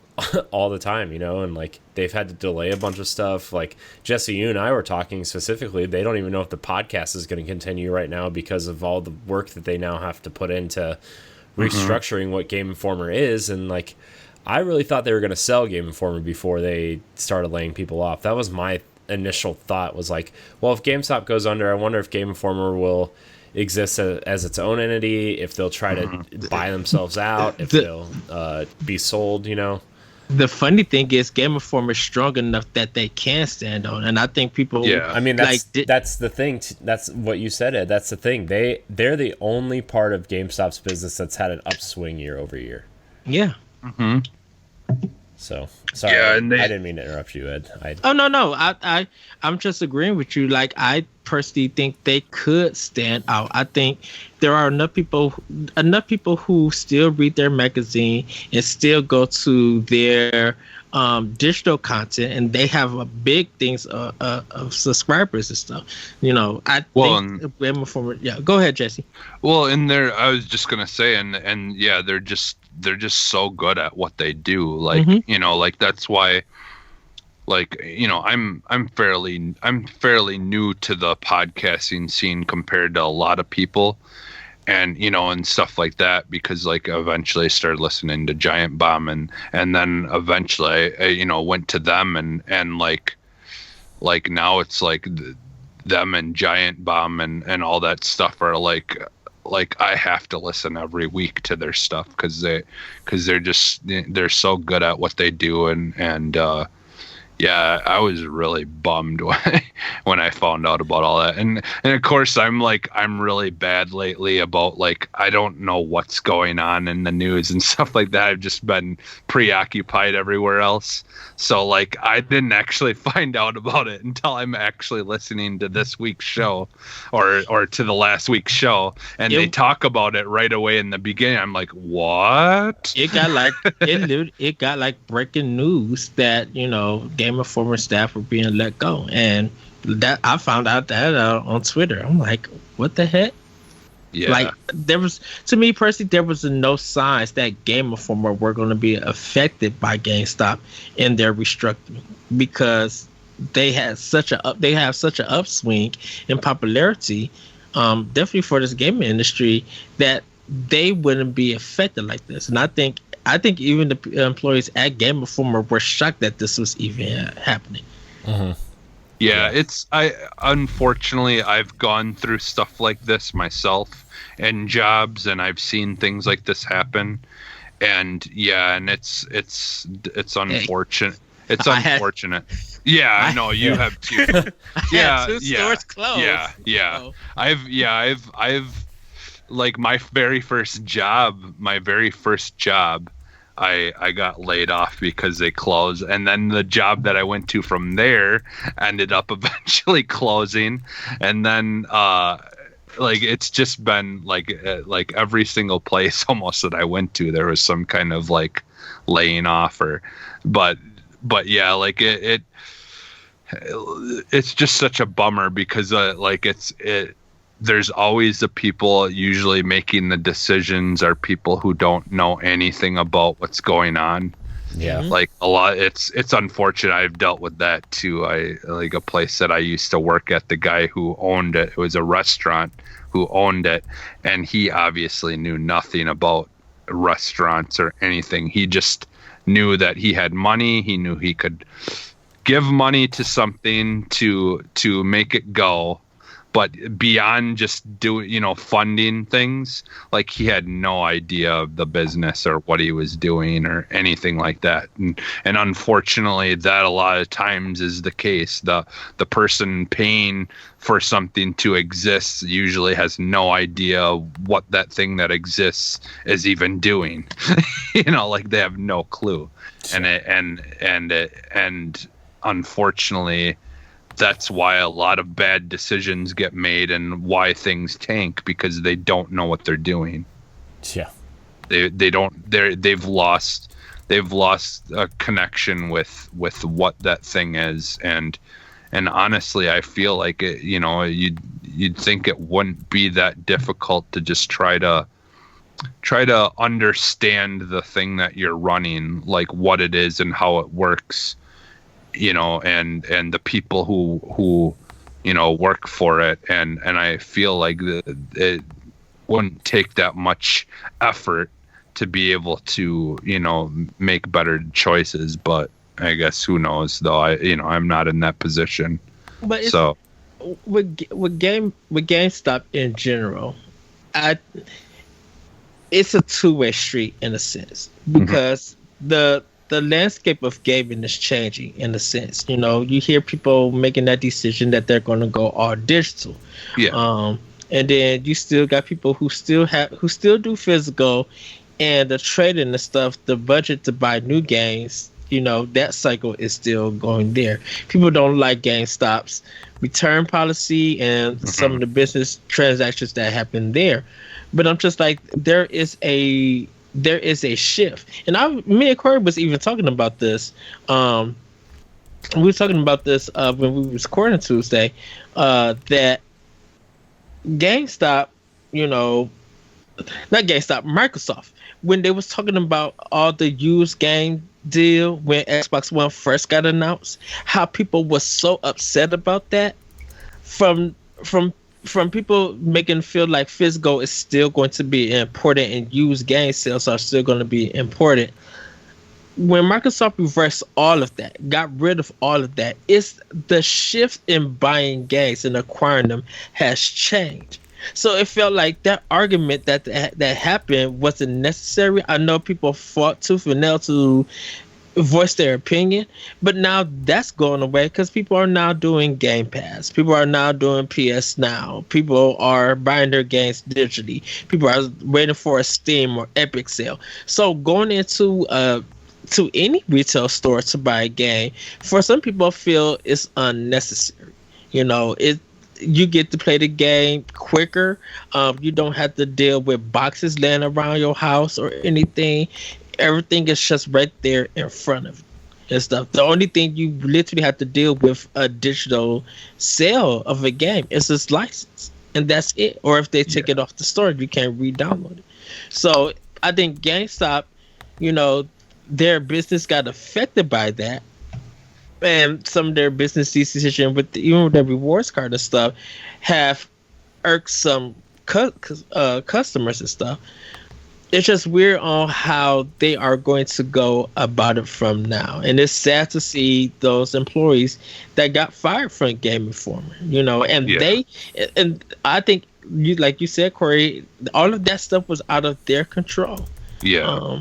all the time, and like they've had to delay a bunch of stuff. Like Jesse, you and I were talking specifically, they don't even know if the podcast is going to continue right now because of all the work that they now have to put into restructuring what Game Informer is. And like, I really thought they were going to sell Game Informer before they started laying people off. That was my initial thought, was like, well, if GameStop goes under, I wonder if Game Informer will exist as its own entity, if they'll try to buy themselves out, if they'll be sold, The funny thing is, Game Informer is strong enough that they can stand on, and I think people. Yeah, I mean that's the thing. That's what you said, Ed. That's the thing. They're the only part of GameStop's business that's had an upswing year over year. Yeah. So sorry, I didn't mean to interrupt you, Ed. Oh no, I'm just agreeing with you. Like, I personally think they could stand out. I think there are enough people who still read their magazine and still go to their digital content, and they have a big things of subscribers and stuff. I think Game Informer. Yeah, go ahead, Jesse. Well, in there, I was just gonna say, and yeah, they're just so good at what they do. Like, like that's why. Like, I'm fairly new to the podcasting scene compared to a lot of people, and and stuff like that, because like eventually I started listening to Giant Bomb, and then eventually I went to them, and like now it's like them and Giant Bomb and all that stuff are like I have to listen every week to their stuff, because they're so good at what they do, and yeah, I was really bummed when I found out about all that. And of course I'm really bad lately about, like, I don't know what's going on in the news and stuff like that. I've just been preoccupied everywhere else. So like, I didn't actually find out about it until I'm actually listening to this week's show or to the last week's show. And they talk about it right away in the beginning. I'm like, what? It got like breaking news that, Game Informer staff were being let go, and that I found out that on Twitter. I'm like, what the heck? Yeah. Like, to me personally, there was no signs that Game Informer were going to be affected by GameStop in their restructuring, because they have such an upswing in popularity, definitely for this gaming industry, that they wouldn't be affected like this. And I think even the employees at Game Informer were shocked that this was even happening. Yeah, unfortunately, I've gone through stuff like this myself in jobs, and I've seen things like this happen. And yeah, and it's unfortunate. It's unfortunate. I know you have too. Yeah, two stores closed. Yeah. So. I've like my very first job I got laid off because they closed, and then the job that I went to from there ended up eventually closing, and then like it's just been like every single place almost that I went to, there was some kind of like laying off but yeah, like it's just such a bummer because like there's always the people usually making the decisions are people who don't know anything about what's going on. Yeah. Like a lot, it's unfortunate. I've dealt with that too. I like a place that I used to work at, the guy who owned it was a restaurant who owned it, and he obviously knew nothing about restaurants or anything. He just knew that he had money. He knew he could give money to something to make it go, but beyond just funding things, like he had no idea of the business or what he was doing or anything like that. And unfortunately, that a lot of times is the case. The person paying for something to exist usually has no idea what that thing that exists is even doing. Like they have no clue. And unfortunately, that's why a lot of bad decisions get made and why things tank, because they don't know what they're doing. Yeah. They've lost a connection with what that thing is. And honestly, I feel like you'd think it wouldn't be that difficult to just try to understand the thing that you're running, like what it is and how it works. And the people who work for it, and I feel like it wouldn't take that much effort to be able to make better choices. But I guess who knows, though. I'm not in that position. But so with GameStop in general, it's a two-way street in a sense, because the landscape of gaming is changing in a sense. You hear people making that decision that they're going to go all digital. Yeah. And then you still got people who still do physical, and the trading and stuff, the budget to buy new games, that cycle is still going there. People don't like GameStop's return policy and some of the business transactions that happen there. But I'm just like, there is a shift. And me and Corey was even talking about this. We were talking about this when we was recording Tuesday, that GameStop, not GameStop, Microsoft, when they was talking about all the used game deal when Xbox One first got announced, how people were so upset about that from people making feel like physical is still going to be important and used game sales are still going to be important. When Microsoft reversed all of that, got rid of all of that, it's the shift in buying games and acquiring them has changed. So it felt like that argument that happened wasn't necessary. I know people fought tooth and nail to voice their opinion, but now that's going away because people are now doing Game Pass. People are now doing PS Now. People are buying their games digitally. People are waiting for a Steam or Epic sale. So going into to any retail store to buy a game, for some people feel it's unnecessary. You get to play the game quicker. You don't have to deal with boxes laying around your house or anything. Everything is just right there in front of you and stuff. The only thing you literally have to deal with a digital sale of a game is its license, and that's it. Or if they take it off the store, you can't re-download it. So I think GameStop, their business got affected by that, and some of their business decisions with their rewards card and stuff have irked some customers and stuff. It's just weird on how they are going to go about it from now. And it's sad to see those employees that got fired from Game Informer, and I think like you said, Corey, all of that stuff was out of their control. Yeah.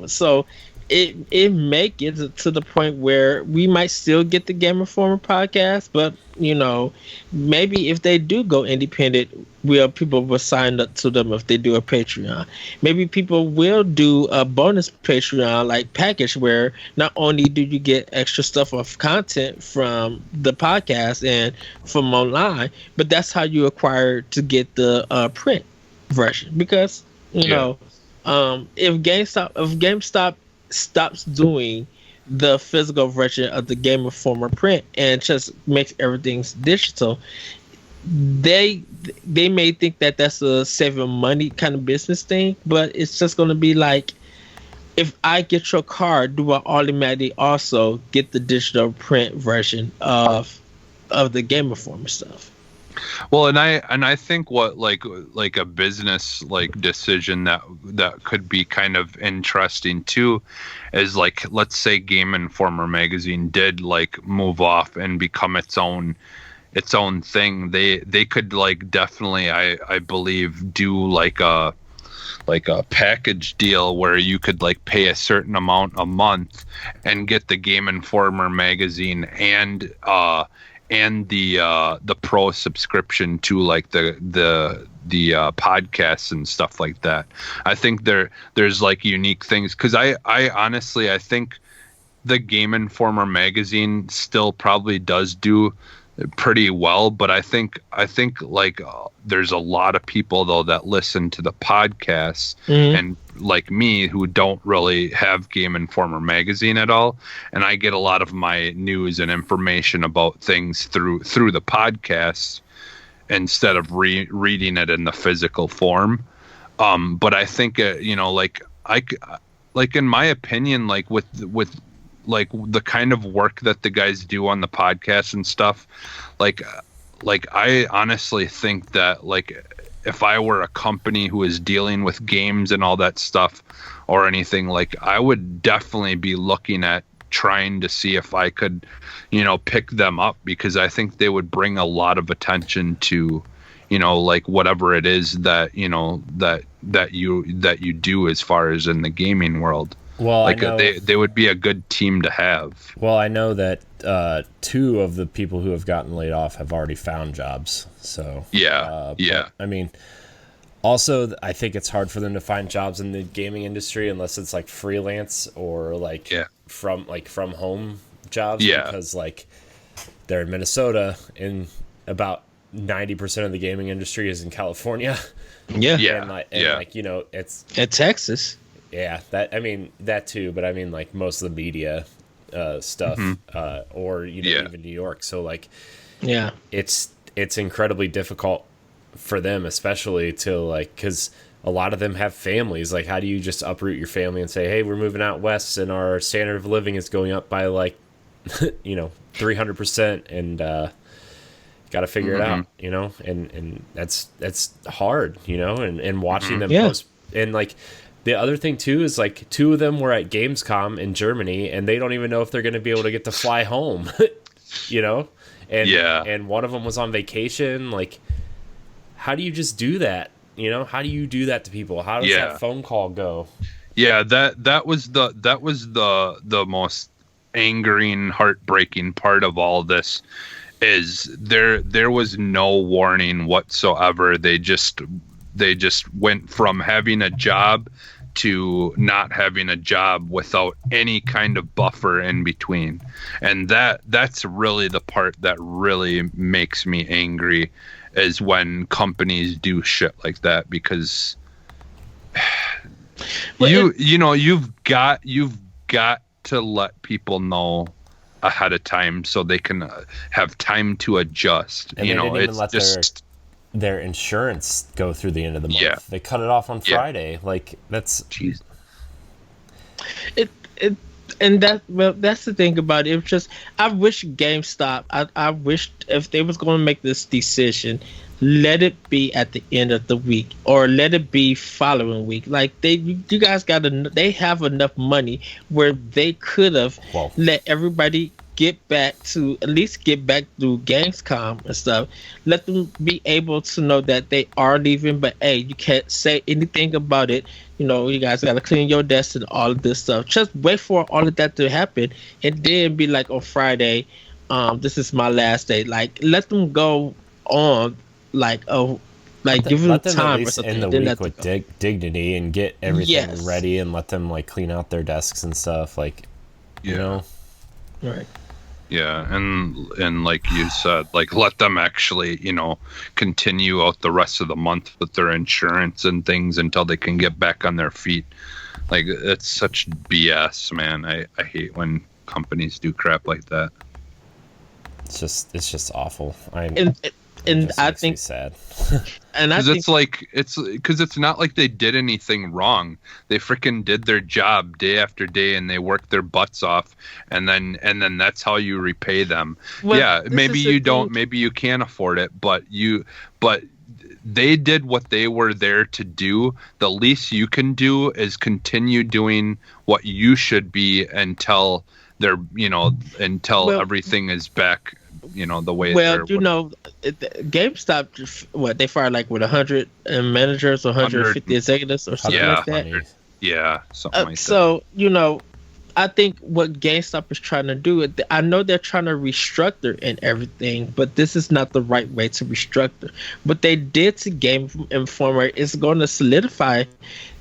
So it may get to the point where we might still get the Game Informer podcast, but maybe if they do go independent, people will sign up to them if they do a Patreon. Maybe people will do a bonus Patreon like package where not only do you get extra stuff of content from the podcast and from online, but that's how you acquire to get the print version. Because if GameStop stops doing the physical version of the Game Informer print and just makes everything digital, they may think that that's a saving money kind of business thing, but it's just going to be like, if I get your card, do I automatically also get the digital print version of the Game Informer stuff? Well, and I think what like a business decision that could be kind of interesting too is, like, let's say Game Informer magazine did move off and become its own thing. They could definitely I believe do a package deal where you could pay a certain amount a month and get the Game Informer magazine and the pro subscription to the podcasts and stuff like that. I think there's unique things, because I honestly I think the Game Informer magazine still probably does do pretty well, but I think there's a lot of people though that listen to the podcasts and like me who don't really have Game Informer magazine at all, and I get a lot of my news and information about things through the podcasts instead of reading it in the physical form. But I think in my opinion, with the kind of work that the guys do on the podcast and stuff, I honestly think that if I were a company who is dealing with games and all that stuff or anything, I would definitely be looking at trying to see if I could, pick them up, because I think they would bring a lot of attention to, whatever it is that, that you do as far as in the gaming world. Well, I know, they would be a good team to have. Well, I know that 2 of the people who have gotten laid off have already found jobs. So but, I mean, also I think it's hard for them to find jobs in the gaming industry unless it's freelance or from home jobs. Because they're in Minnesota and about 90% of the gaming industry is in California. It's at Texas. Yeah, that too, but most of the media stuff, or even New York. So it's incredibly difficult for them, especially to because a lot of them have families. How do you just uproot your family and say, hey, we're moving out west and our standard of living is going up by 300%, and got to figure it out, and that's hard, and watching them post, and the other thing too is 2 of them were at Gamescom in Germany, and they don't even know if they're going to be able to get to fly home, and one of them was on vacation. How do you just do that? How do you do that to people? How does that phone call go? Yeah, that was the most angering, heartbreaking part of all this. Is there was no warning whatsoever. They just went from having a job to not having a job without any kind of buffer in between. And that's really the part that really makes me angry, is when companies do shit like that, because you've got to let people know ahead of time so they can have time to adjust. And they didn't even let their insurance go through the end of the month. Yeah. They cut it off on Friday. That's jeez. That's the thing about it. It's just, I wish GameStop, I wish if they was going to make this decision, let it be at the end of the week or let it be following week. You guys they have enough money where they could have let everybody get back to Gamescom and stuff. Let them be able to know that they are leaving, but hey, you can't say anything about it. You know, you guys got to clean your desk and all of this stuff. Just wait for all of that to happen, and then be like on Friday, this is my last day. Like, let them go on, like, give them let them time at or least something. end the then week with dignity and get everything Yes. ready, and let them like clean out their desks and stuff. Like, you know, Right. Yeah, and like you said, like let them actually, continue out the rest of the month with their insurance and things until they can get back on their feet. Like, it's such BS, man. I hate when companies do crap like that. it's just awful. And I makes me think sad. and I Because think it's not like they did anything wrong. They freaking did their job day after day, and they worked their butts off, and then that's how you repay them. Well, Yeah, this maybe is the you don't, thing. maybe you can't afford it, but they did what they were there to do. The least you can do is continue doing what you should be until Well, everything is back, the way Well, they're. GameStop, what they fired like with 100 managers or 150 executives or something Yeah. like that. Yeah, something like that. So I think what GameStop is trying to do, I know they're trying to restructure and everything, but this is not the right way to restructure. What they did to Game Informer is going to solidify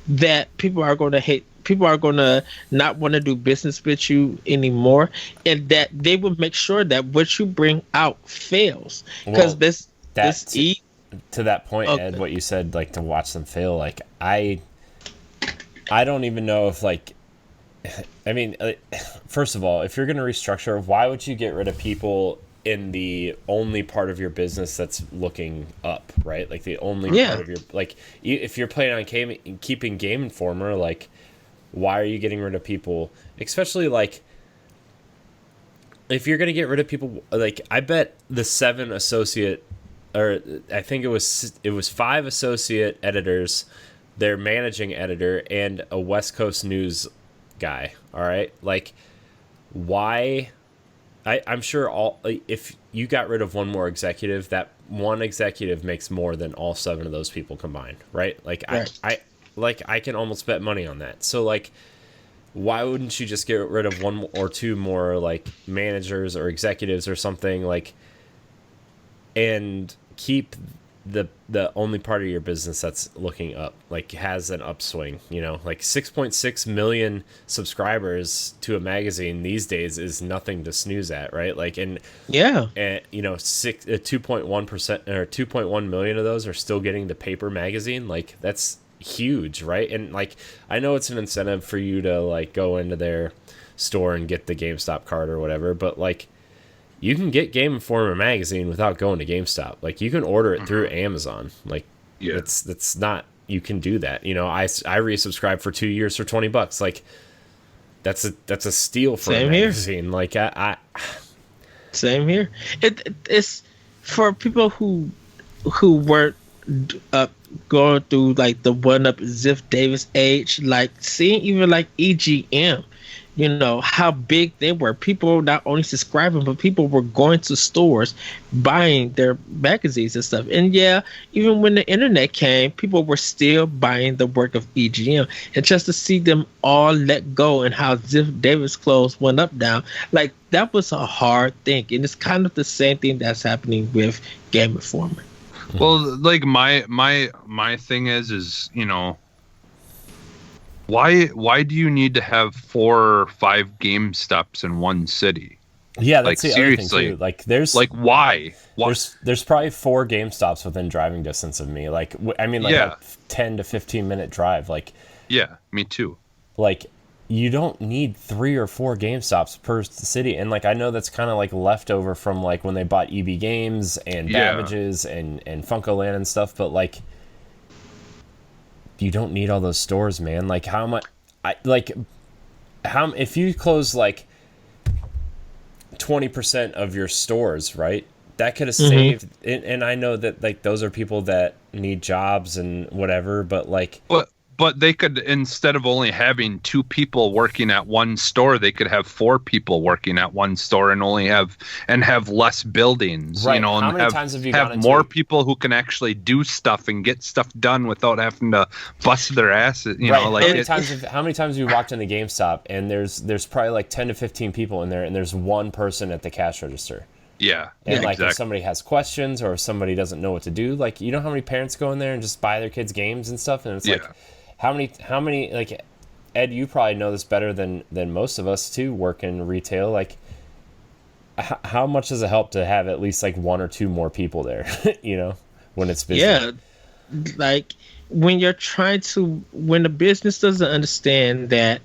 that people are going to hate. People are going to not want to do business with you anymore, and that they will make sure that what you bring out fails. Because Well, to that point, Okay. Ed, what you said, like to watch them fail, like I don't even know if like, I mean, first of all, if you're going to restructure, why would you get rid of people in the only part of your business that's looking up, right? Like the only part of your, like, if you're planning on keeping Game Informer, like, why are you getting rid of people? Especially like, if you're gonna get rid of people, like I bet the 7 associate, or I think it was 5 associate editors, their managing editor, and a West Coast news guy. All right, like why? I'm sure if you got rid of one more executive, that one executive makes more than all 7 of those people combined, right? Like Right. I can almost bet money on that. So like, why wouldn't you just get rid of 1 or 2 more like managers or executives or something, like, and keep the only part of your business that's looking up, like has an upswing, like 6.6 million subscribers to a magazine these days is nothing to snooze at, right? Like, and 2.1% or 2.1 million of those are still getting the paper magazine. Like, that's huge, right? And like, I know it's an incentive for you to like go into their store and get the GameStop card or whatever, but like, you can get Game Informer magazine without going to GameStop. Like, you can order it through Amazon. Like, that's not, you can do that. I resubscribed for 2 years for $20. Like, that's a steal for a magazine. Here. Like, I Same here. It's for people who weren't going through like the one up Ziff Davis age, like seeing even like EGM, how big they were. People not only subscribing, but people were going to stores buying their magazines and stuff. And yeah, even when the internet came, people were still buying the work of EGM. And just to see them all let go and how Ziff Davis clothes went up down, like that was a hard thing. And it's kind of the same thing that's happening with Game Informer. Well, like my thing is why do you need to have 4 or 5 GameStops in one city? Yeah, that's like, the seriously, other thing too. Like, there's like why? There's probably 4 GameStops within driving distance of me. Like, I mean, like a 10 to 15 minute drive. Like, yeah, me too. Like, you don't need 3 or 4 GameStops per city. And like, I know that's kind of like leftover from like when they bought EB Games and Babbage's and FuncoLand and stuff. But like, you don't need all those stores, man. Like, how much? If you close like 20% of your stores, right? That could have saved. And I know that like those are people that need jobs and whatever. But like, but they could, instead of only having 2 people working at one store, they could have 4 people working at one store and have less buildings, Right. you know, How and many times have you have gone more into people who can actually do stuff and get stuff done without having to bust their asses, you right. know, like how many times have you walked in the GameStop and there's probably like 10 to 15 people in there and there's one person at the cash register. yeah. And like exactly. if somebody has questions or if somebody doesn't know what to do, like you know how many parents go in there and just buy their kids games and stuff, and it's like how many like Ed, you probably know this better than most of us too, work in retail. Like how much does it help to have at least like 1 or 2 more people there, you know, when it's busy? Yeah, like when the business doesn't understand that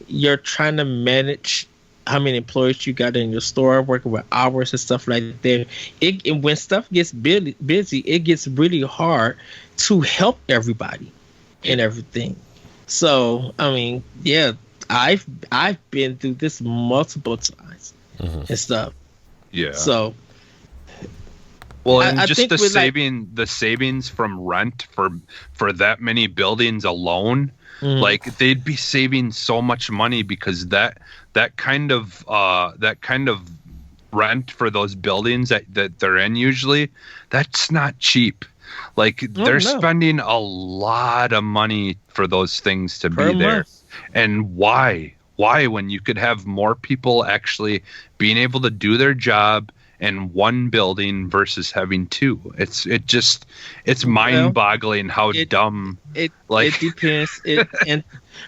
you're trying to manage how many employees you got in your store, working with hours and stuff like that. When stuff gets busy, it gets really hard to help everybody and everything. So, I mean, yeah, I've been through this multiple times and stuff. Yeah. So, well, and I just think the savings from rent for that many buildings alone, like they'd be saving so much money because that kind of rent for those buildings that they're in usually, that's not cheap. Like they're spending a lot of money for those things to be there. month. And why when you could have more people actually being able to do their job in one building versus having 2? It's mind-boggling how dumb it depends.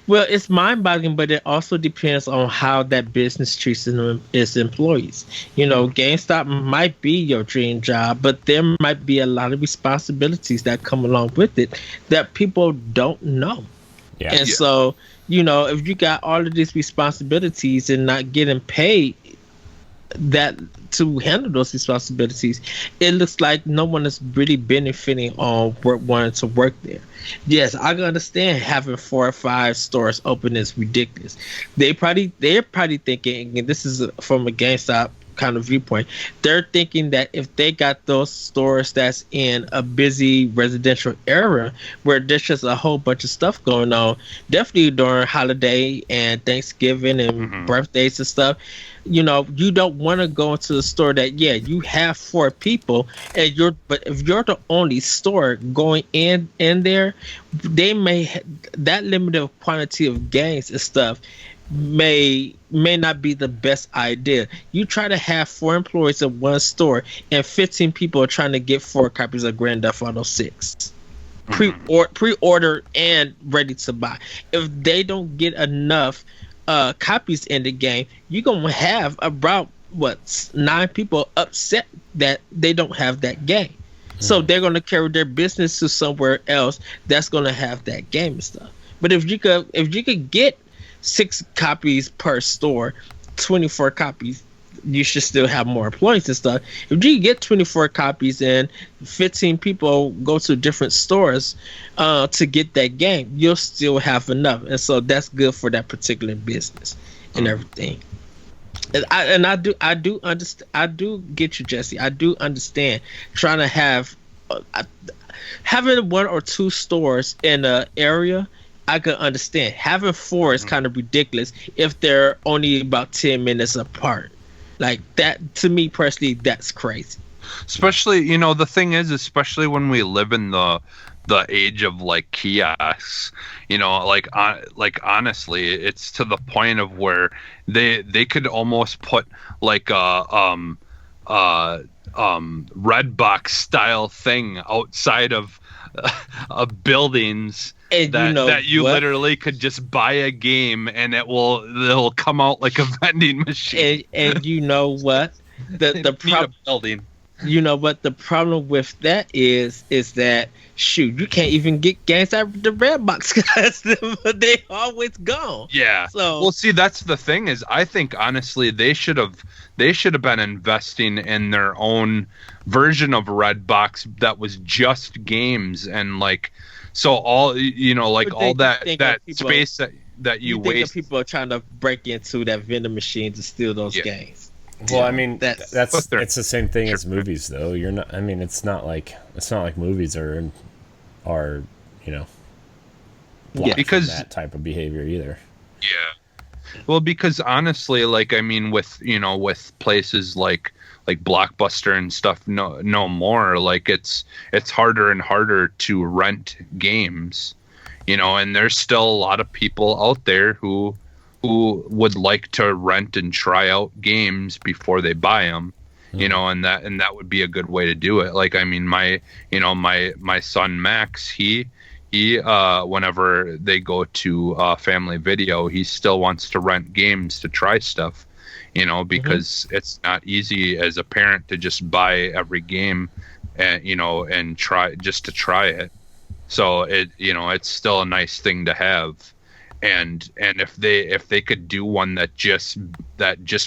It's mind-boggling, but it also depends on how that business treats its employees. You know, GameStop might be your dream job, but there might be a lot of responsibilities that come along with it that people don't know. Yeah. And so, you know, if you got all of these responsibilities and not getting paid that to handle those responsibilities, it looks like no one is really benefiting on wanting to work there. Yes, I can understand having 4 or 5 stores open is ridiculous. They're probably thinking, and this is from a GameStop kind of viewpoint, they're thinking that if they got those stores that's in a busy residential area where there's just a whole bunch of stuff going on, definitely during holiday and Thanksgiving and birthdays and stuff, you know, you don't want to go into the store that, yeah, you have 4 people but if you're the only store going in there, they may that limited quantity of games and stuff may not be the best idea. You try to have 4 employees at one store and 15 people are trying to get 4 copies of Grand Theft Auto 6 pre-order and ready to buy. If they don't get enough copies in the game, you're gonna have about 9 people upset that they don't have that game. So they're gonna carry their business to somewhere else that's gonna have that game and stuff. But if you could get 6 copies per store, 24 copies, you should still have more employees and stuff. If you get 24 copies and 15 people go to different stores to get that game, you'll still have enough. And so that's good for that particular business and everything. And I do understand. I do get you, Jesse. I do understand trying to have having 1 or 2 stores in an area. I could understand. Having 4 is kind of ridiculous if they're only about 10 minutes apart. Like that, to me personally, that's crazy. Especially, you know, the thing is, especially when we live in the age of like kiosks, you know, like honestly, it's to the point of where they could almost put like a red box style thing outside of buildings. And that you literally could just buy a game and it'll come out like a vending machine. And you know what? The building. You know what the problem with that is that shoot, you can't even get games out of the red box because they always gone. Yeah. So well, see, that's the thing is, I think honestly they should have been investing in their own version of Redbox that was just games and like. So all, you know, like all that space that you waste. People are trying to break into that vending machine to steal those games. Well, I mean, it's the same thing as movies, though. You're not. I mean, it's not like movies are, you know, block because from that type of behavior either. Yeah. Well, because honestly, like, I mean, with places like Blockbuster and stuff, no more. Like, it's harder and harder to rent games, and there's still a lot of people out there who would like to rent and try out games before they buy them. And that would be a good way to do it. Like, I mean, my son Max, he whenever they go to Family Video, he still wants to rent games to try stuff, because it's not easy as a parent to just buy every game and try it. So it's still a nice thing to have. And if they could do one that just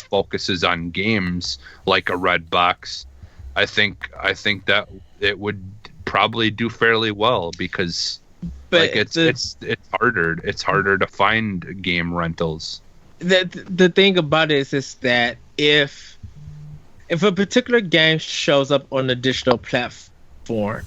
focuses on games, like a Red Box, I think that it would probably do fairly well, because it's harder to find game rentals. The thing about it is that if a particular game shows up on a digital platform,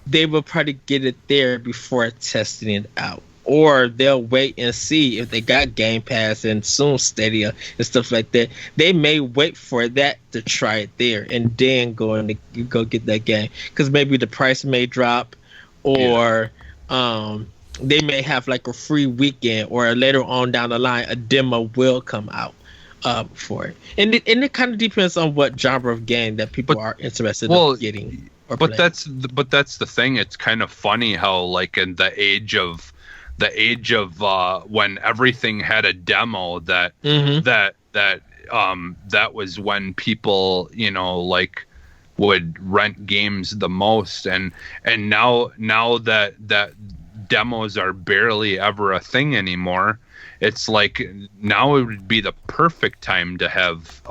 they will probably get it there before testing it out. Or they'll wait and see if they got Game Pass and soon Stadia and stuff like that. They may wait for that to try it there and then go get that game, because maybe the price may drop, or they may have like a free weekend, or later on down the line a demo will come out for it. And it kind of depends on what genre of game that people are interested in getting. But that's the thing. It's kind of funny how, like, in the age of when everything had a demo, that was when people like would rent games the most, and now that demos are barely ever a thing anymore. It's like now it would be the perfect time to have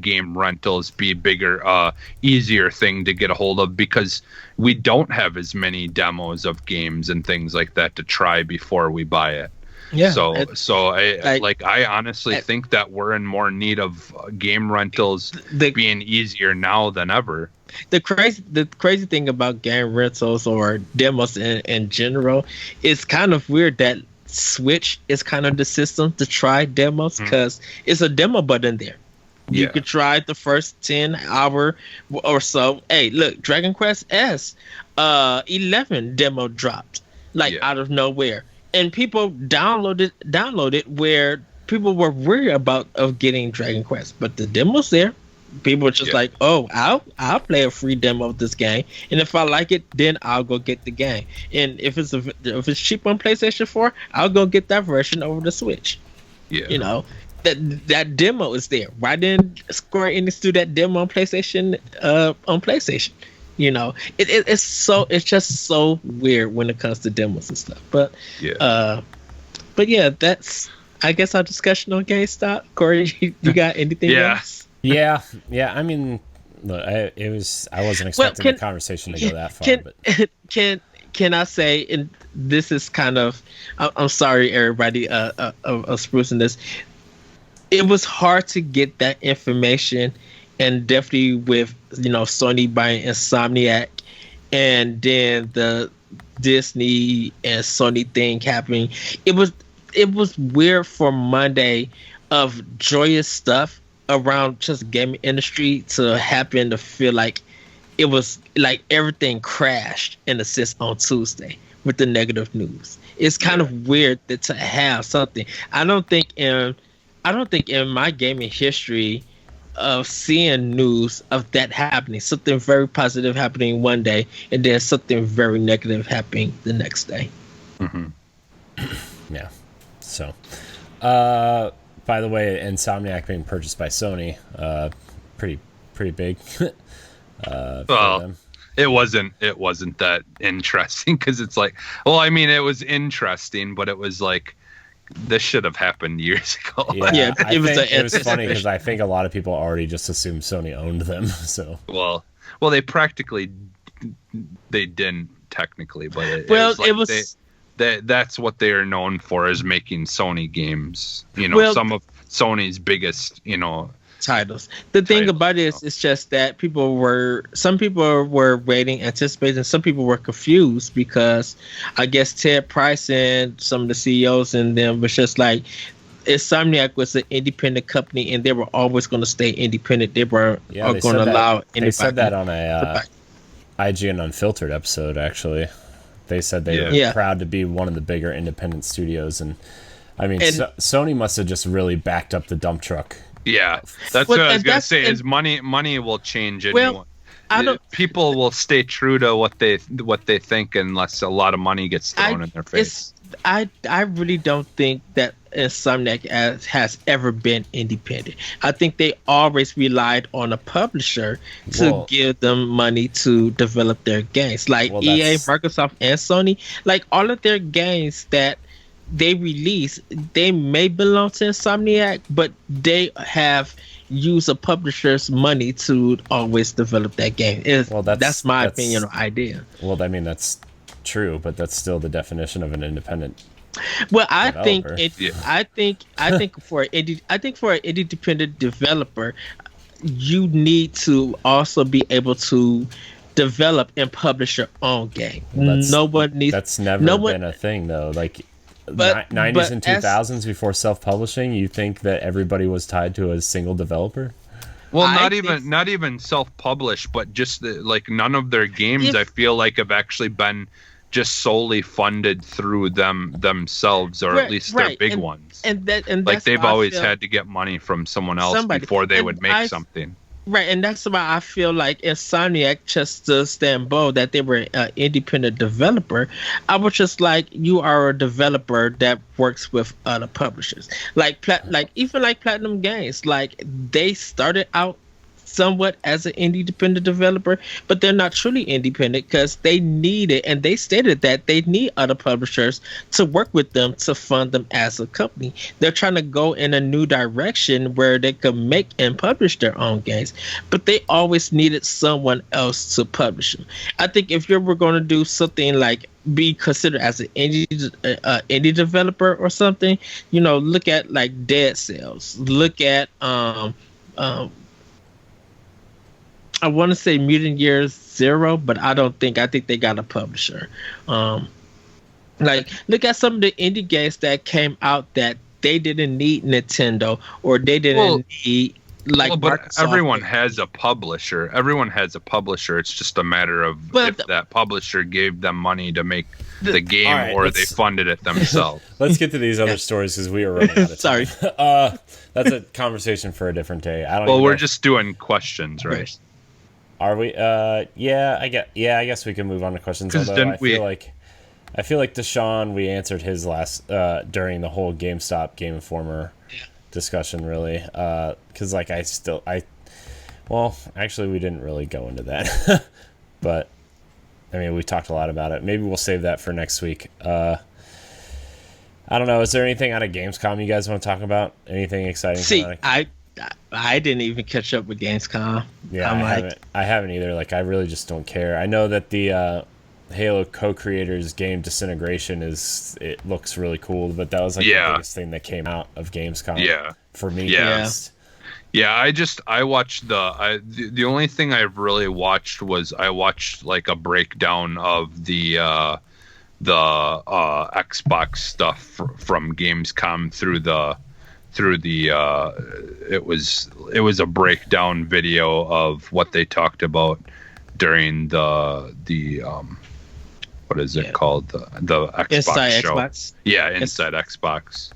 game rentals be bigger, easier thing to get a hold of, because we don't have as many demos of games and things like that to try before we buy it. Yeah. So I honestly think that we're in more need of game rentals being easier now than ever. The crazy thing about game rentals or demos in general, it's kind of weird that Switch is kind of the system to try demos, because it's a demo button there. You could try the first 10 hour or so. Hey, look, Dragon Quest S 11 demo dropped out of nowhere, and people downloaded where people were worried about getting Dragon Quest, but the demo's there. People are just like, oh, I'll play a free demo of this game, and if I like it, then I'll go get the game. And if it's cheap on PlayStation 4, I'll go get that version over the Switch. Yeah. That demo is there. Why didn't Square Enix do that demo on PlayStation? It's just so weird when it comes to demos and stuff. But that's, I guess, our discussion on GameStop. Corey, you got anything else? Yeah. I mean, look, I wasn't expecting the conversation to go that far. Can I say, and this is kind of, I'm sorry, everybody, of sprucing this. It was hard to get that information, and definitely with Sony buying Insomniac, and then the Disney and Sony thing happening. It was weird for Monday of joyous stuff around just gaming industry to happen to feel like it was like everything crashed in a sense on Tuesday with the negative news. It's kind of weird to have something. I don't think in my gaming history of seeing news of that happening, something very positive happening one day and then something very negative happening the next day. Yeah. So, by the way, Insomniac being purchased by Sony, pretty big. Well, it wasn't that interesting, because it's like, well, I mean, it was interesting, but it was like, this should have happened years ago. It was funny because I think a lot of people already just assumed Sony owned them. So well, they didn't technically, but that's what they are known for, is making Sony games. Some of Sony's biggest, titles. The thing titles, about it is, it's just that some people were waiting, anticipating, and some people were confused because I guess Ted Price and some of the CEOs and them was just like, Insomniac was an independent company and they were always going to stay independent. They weren't going to allow anybody. They said that on a IGN Unfiltered episode, actually. They said they were proud to be one of the bigger independent studios. And I mean, Sony must have just really backed up the dump truck. Yeah, that's what I was going to say, is money will change anyone. People will stay true to what they think unless a lot of money gets thrown in their face. I really don't think that Insomniac has ever been independent. I think they always relied on a publisher to give them money to develop their games. Like EA, Microsoft, and Sony, like all of their games that they release, they may belong to Insomniac, but they have used a publisher's money to always develop that game. That's my opinion or idea. Well, I mean, that's true, but that's still the definition of an independent. Well, I think for an independent developer, you need to also be able to develop and publish your own game. That's never been a thing though. Like 90s and 2000s before self-publishing, you think that everybody was tied to a single developer? Well, not even self-published, but just like none of their games I feel like have actually been just solely funded through themselves, or at least their big ones. And like they've always had to get money from someone else before they would make something. Right, and that's why I feel like Insomniac, just to stand bold that they were an independent developer, I was just like, you are a developer that works with other publishers. Like even Platinum Games, like they started out somewhat as an independent developer, but they're not truly independent because they needed, and they stated that they need other publishers to work with them to fund them as a company. They're trying to go in a new direction where they can make and publish their own games, but they always needed someone else to publish them. I think if you were going to do something like be considered as an indie developer or something, look at like Dead Cells, look at I want to say Mutant Year Zero, but I think they got a publisher. Like, look at some of the indie games that came out that they didn't need Nintendo, or they didn't need but Microsoft. Everyone has a publisher. It's just a matter of if that publisher gave them money to make the game, or they funded it themselves. Let's get to these other stories because we are running out of time. Sorry. That's a conversation for a different day. We're just doing questions, right? Are we? I guess we can move on to questions. Although I feel like Deshaun, we answered his last during the whole GameStop Game Informer discussion, really. Because actually, we didn't really go into that. But I mean, we talked a lot about it. Maybe we'll save that for next week. I don't know. Is there anything out of Gamescom you guys want to talk about? Anything exciting? I didn't even catch up with Gamescom. Yeah, I haven't either. Like, I really just don't care. I know that the Halo co-creators game Disintegration it looks really cool, but that was like the biggest thing that came out of Gamescom. Yeah, for me. Yeah, I watched the only thing I've really watched was I watched like a breakdown of the Xbox stuff from Gamescom through the it was a breakdown video of what they talked about during the what is it called, the Xbox Inside show. Xbox. Yeah, Inside Xbox.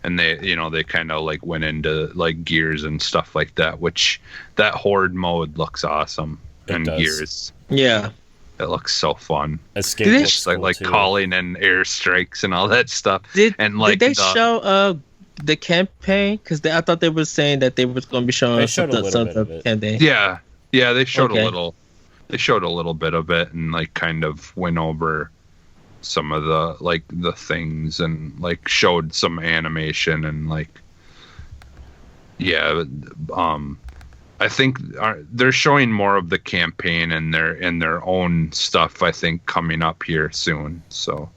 And they kind of like went into like Gears and stuff like that, which that Horde mode looks awesome. And Gears. Yeah. It looks so fun. Escape looks cool like calling in airstrikes and all that stuff. Did they show the campaign? Because I thought they were saying that they was going to be showing something of it. Campaign. Yeah, they showed a little. They showed a little bit of it and like kind of went over some of the things and like showed some animation and like I think they're showing more of the campaign and their own stuff, I think, coming up here soon. So,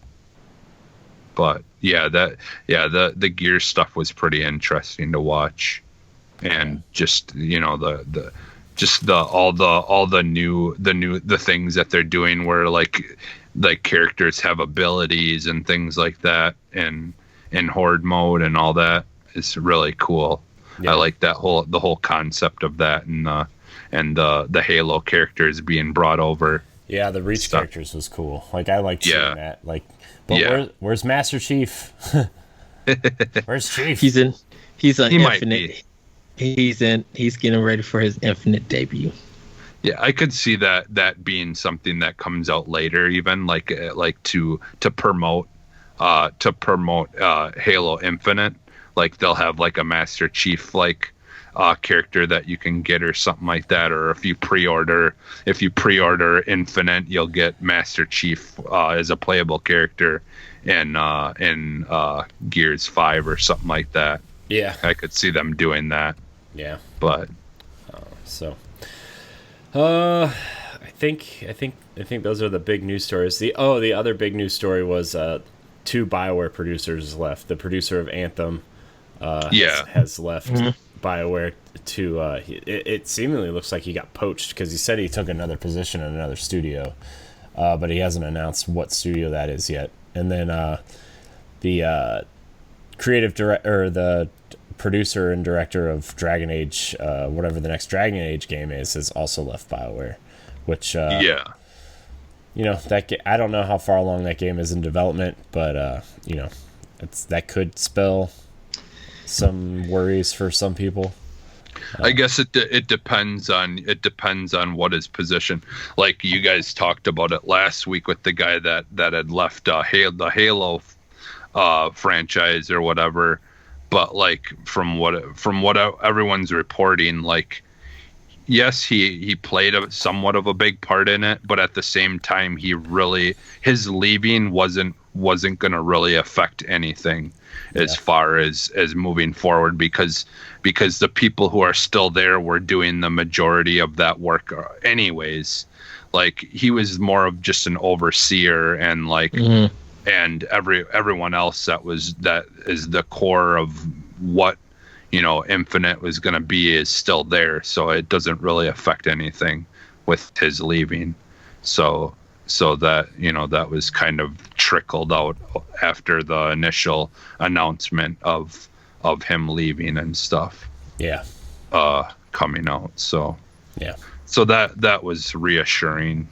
but the Gear stuff was pretty interesting to watch. and just all the new things that they're doing, where like characters have abilities and things like that, and in horde mode and all that is really cool. I like the whole concept of that, and the Halo characters being brought over. Yeah, the Reach characters was cool. Like, I liked seeing that. Like, but where's Master Chief? Where's Chief? He's on He Infinite. might be. He's getting ready for his Infinite debut. Yeah, I could see that being something that comes out later, even like to promote Halo Infinite. Like, they'll have like a Master Chief like character that you can get or something like that, or if you pre-order Infinite, you'll get Master Chief as a playable character in Gears 5 or something like that. Yeah, I could see them doing that. Yeah, but I think those are the big news stories. The other big news story was 2 BioWare producers left. The producer of Anthem has left BioWare to it seemingly looks like he got poached, because he said he took another position in another studio, but he hasn't announced what studio that is yet. And then the creative director, the producer and director of Dragon Age, whatever the next Dragon Age game is, has also left BioWare, which that I don't know how far along that game is in development, but that could spell some worries for some people. I guess it depends on what his position. Like, you guys talked about it last week with the guy that had left the Halo franchise or whatever. But like, from what everyone's reporting, like, yes, he played somewhat of a big part in it, but at the same time, his leaving wasn't going to really affect anything as far as moving forward, because the people who are still there were doing the majority of that work anyways. Like, he was more of just an overseer, and like, and everyone else that is the core of what Infinite was going to be is still there, so it doesn't really affect anything with his leaving. So that that was kind of trickled out after the initial announcement of him leaving and stuff. Coming out. So that was reassuring.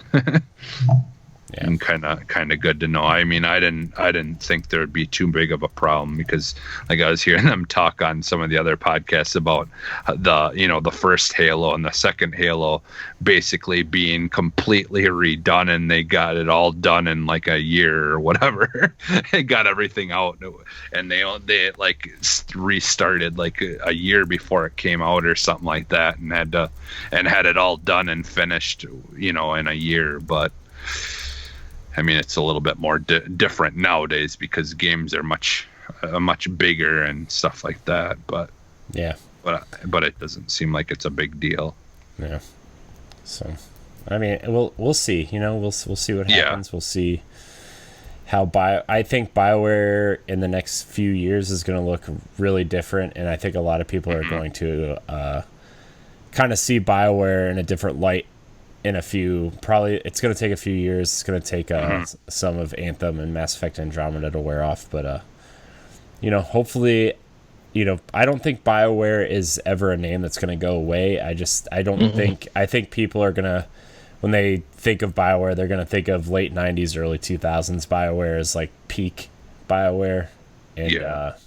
And kind of good to know. I mean, I didn't think there would be too big of a problem, because like, I was hearing them talk on some of the other podcasts about the first Halo and the second Halo basically being completely redone, and they got it all done in like a year or whatever. They got everything out, and they like restarted like a year before it came out or something like that, and had it all done and finished in a year. But I mean, it's a little bit more different nowadays, because games are much bigger and stuff like that. But but it doesn't seem like it's a big deal. Yeah. So, I mean, we'll see. We'll see what happens. We'll see how I think BioWare in the next few years is going to look really different, and I think a lot of people are going to kind of see BioWare in a different light. Probably it's going to take a few years. It's going to take some of Anthem and Mass Effect Andromeda to wear off, but hopefully, I don't think BioWare is ever a name that's going to go away. I think people are going to, when they think of BioWare, they're going to think of late 90s, early 2000s BioWare as like peak BioWare, and it's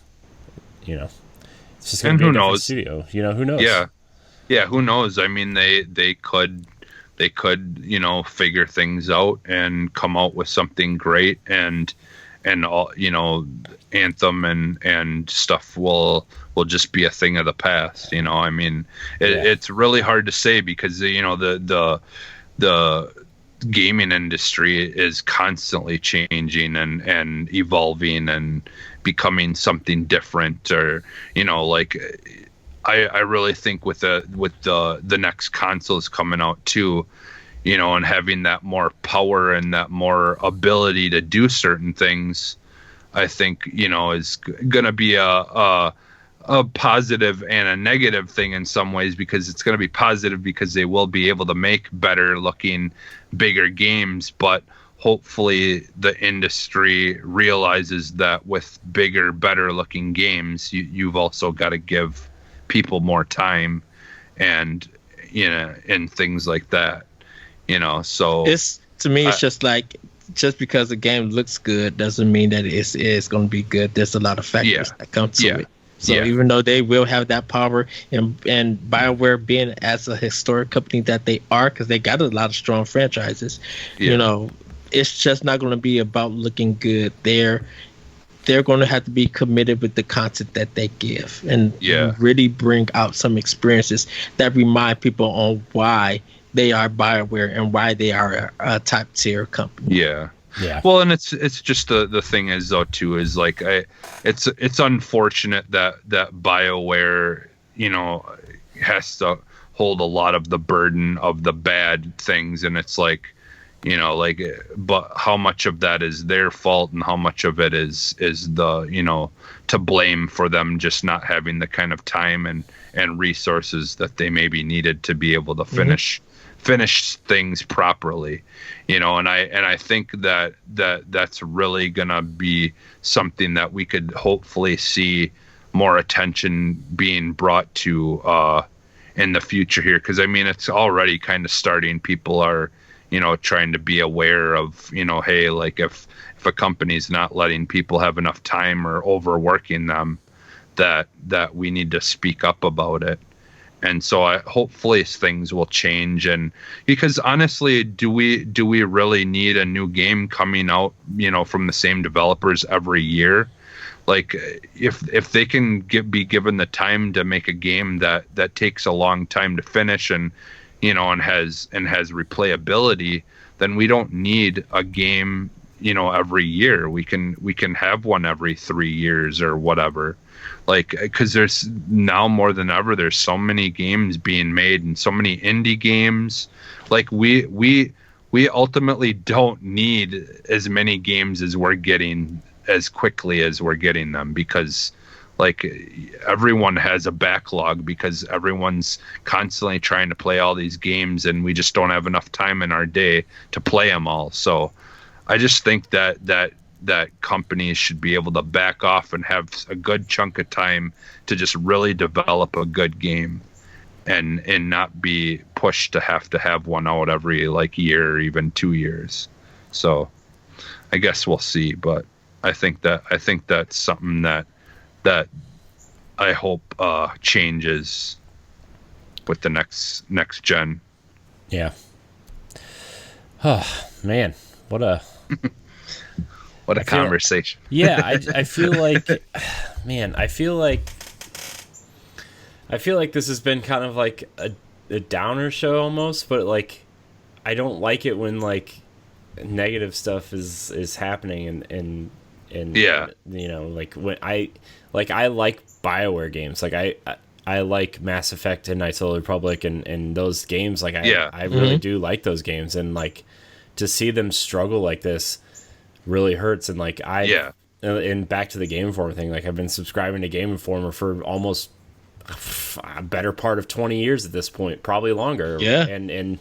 just going to be a different studio. Who knows? Yeah, who knows? I mean, they could figure things out and come out with something great, and all, Anthem and stuff will just be a thing of the past. I mean, it's really hard to say, because the gaming industry is constantly changing and evolving and becoming something different, or like, I really think with the next consoles coming out too, and having that more power and that more ability to do certain things, I think is gonna be a a positive and a negative thing in some ways, because it's going to be positive because they will be able to make better looking, bigger games, but hopefully the industry realizes that with bigger, better looking games, you've also got to give people more time and, and things like that, so it's, to me, it's just like, just because the game looks good doesn't mean that it's going to be good. There's a lot of factors that come to it. So even though they will have that power, and BioWare being as a historic company that they are, because they got a lot of strong franchises, it's just not going to be about looking good. They're going to have to be committed with the content that they give, and really bring out some experiences that remind people on why they are BioWare and why they are a top tier company. Yeah. Well, and it's just the thing is though too is like it's unfortunate that BioWare has to hold a lot of the burden of the bad things, and it's like but how much of that is their fault and how much of it is the to blame for them just not having the kind of time and resources that they maybe needed to be able to finish things properly, and I think that's really gonna be something that we could hopefully see more attention being brought to in the future here, because I mean it's already kind of starting. People are trying to be aware of hey, like if a company's not letting people have enough time or overworking them, that we need to speak up about it. And so hopefully things will change, and because honestly, do we really need a new game coming out, from the same developers every year? Like if they can be given the time to make a game that takes a long time to finish and has replayability, then we don't need a game, every year. We can have one every 3 years or whatever. Like, because there's now more than ever, there's so many games being made and so many indie games. Like we ultimately don't need as many games as we're getting as quickly as we're getting them, because like everyone has a backlog because everyone's constantly trying to play all these games, and we just don't have enough time in our day to play them all. So I just think that companies should be able to back off and have a good chunk of time to just really develop a good game, and not be pushed to have one out every like year or even 2 years. So I guess we'll see, but I think that's something that I hope changes with the next gen. Yeah. Oh man, what a what a conversation. I feel like, man, I feel like this has been kind of like a downer show almost, but like I don't like it when like negative stuff is happening and like when I like BioWare games, like I like Mass Effect and Knights of the Old Republic and those games, like I really do like those games, and like to see them struggle like this really hurts. And like and back to the Game Informer thing, like I've been subscribing to Game Informer for almost a better part of 20 years at this point, probably longer. And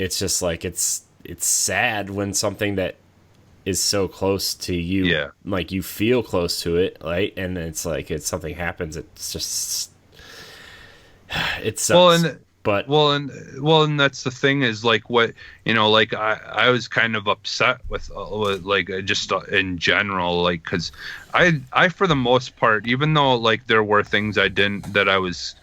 it's just like it's sad when something that is so close to you, like you feel close to it, right? And it's like something happens, it's just it sucks. And that's the thing is like what like I was kind of upset with like just in general, like because I for the most part, even though like there were things that I was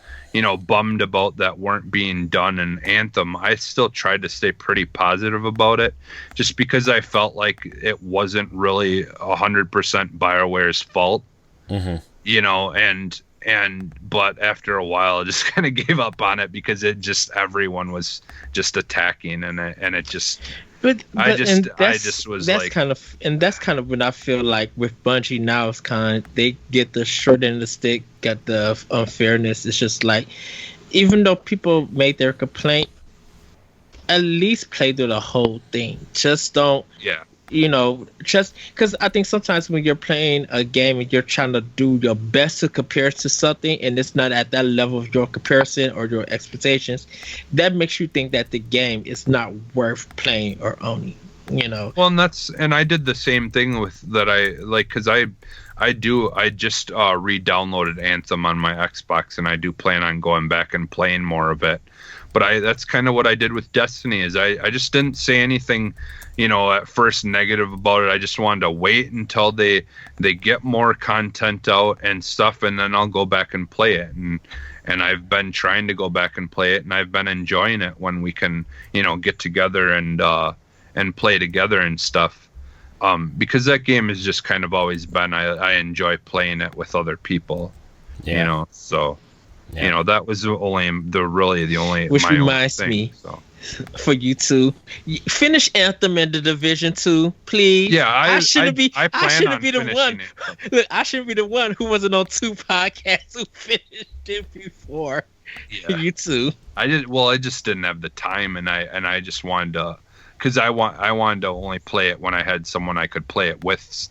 bummed about that weren't being done in Anthem, I still tried to stay pretty positive about it, just because I felt like it wasn't really 100% BioWare's fault. But after a while I just kind of gave up on it, because everyone was just attacking, and it just I just was that's like kind of when I feel like with Bungie now, it's kind of they get the short end of the stick, got the unfairness. It's just like, even though people made their complaint, at least play through the whole thing. Just don't just because I think sometimes when you're playing a game and you're trying to do your best to compare to something and it's not at that level of your comparison or your expectations, that makes you think that the game is not worth playing or owning. Well, and I did the same thing with that. Because I just re-downloaded Anthem on my Xbox, and I do plan on going back and playing more of it. But that's kind of what I did with Destiny. Is I just didn't say anything, at first negative about it. I just wanted to wait until they get more content out and stuff, and then I'll go back and play it. And I've been trying to go back and play it, and I've been enjoying it when we can, get together and play together and stuff. Because that game has just kind of always been, I enjoy playing it with other people, so, that was the only, which reminds me, for you to finish Anthem in the Division 2, please. Yeah, I shouldn't be the one. It. Look, I shouldn't be the one who wasn't on 2 podcasts who finished it before. Yeah. You too. I just didn't have the time, and I just wanted to, because I wanted to only play it when I had someone I could play it with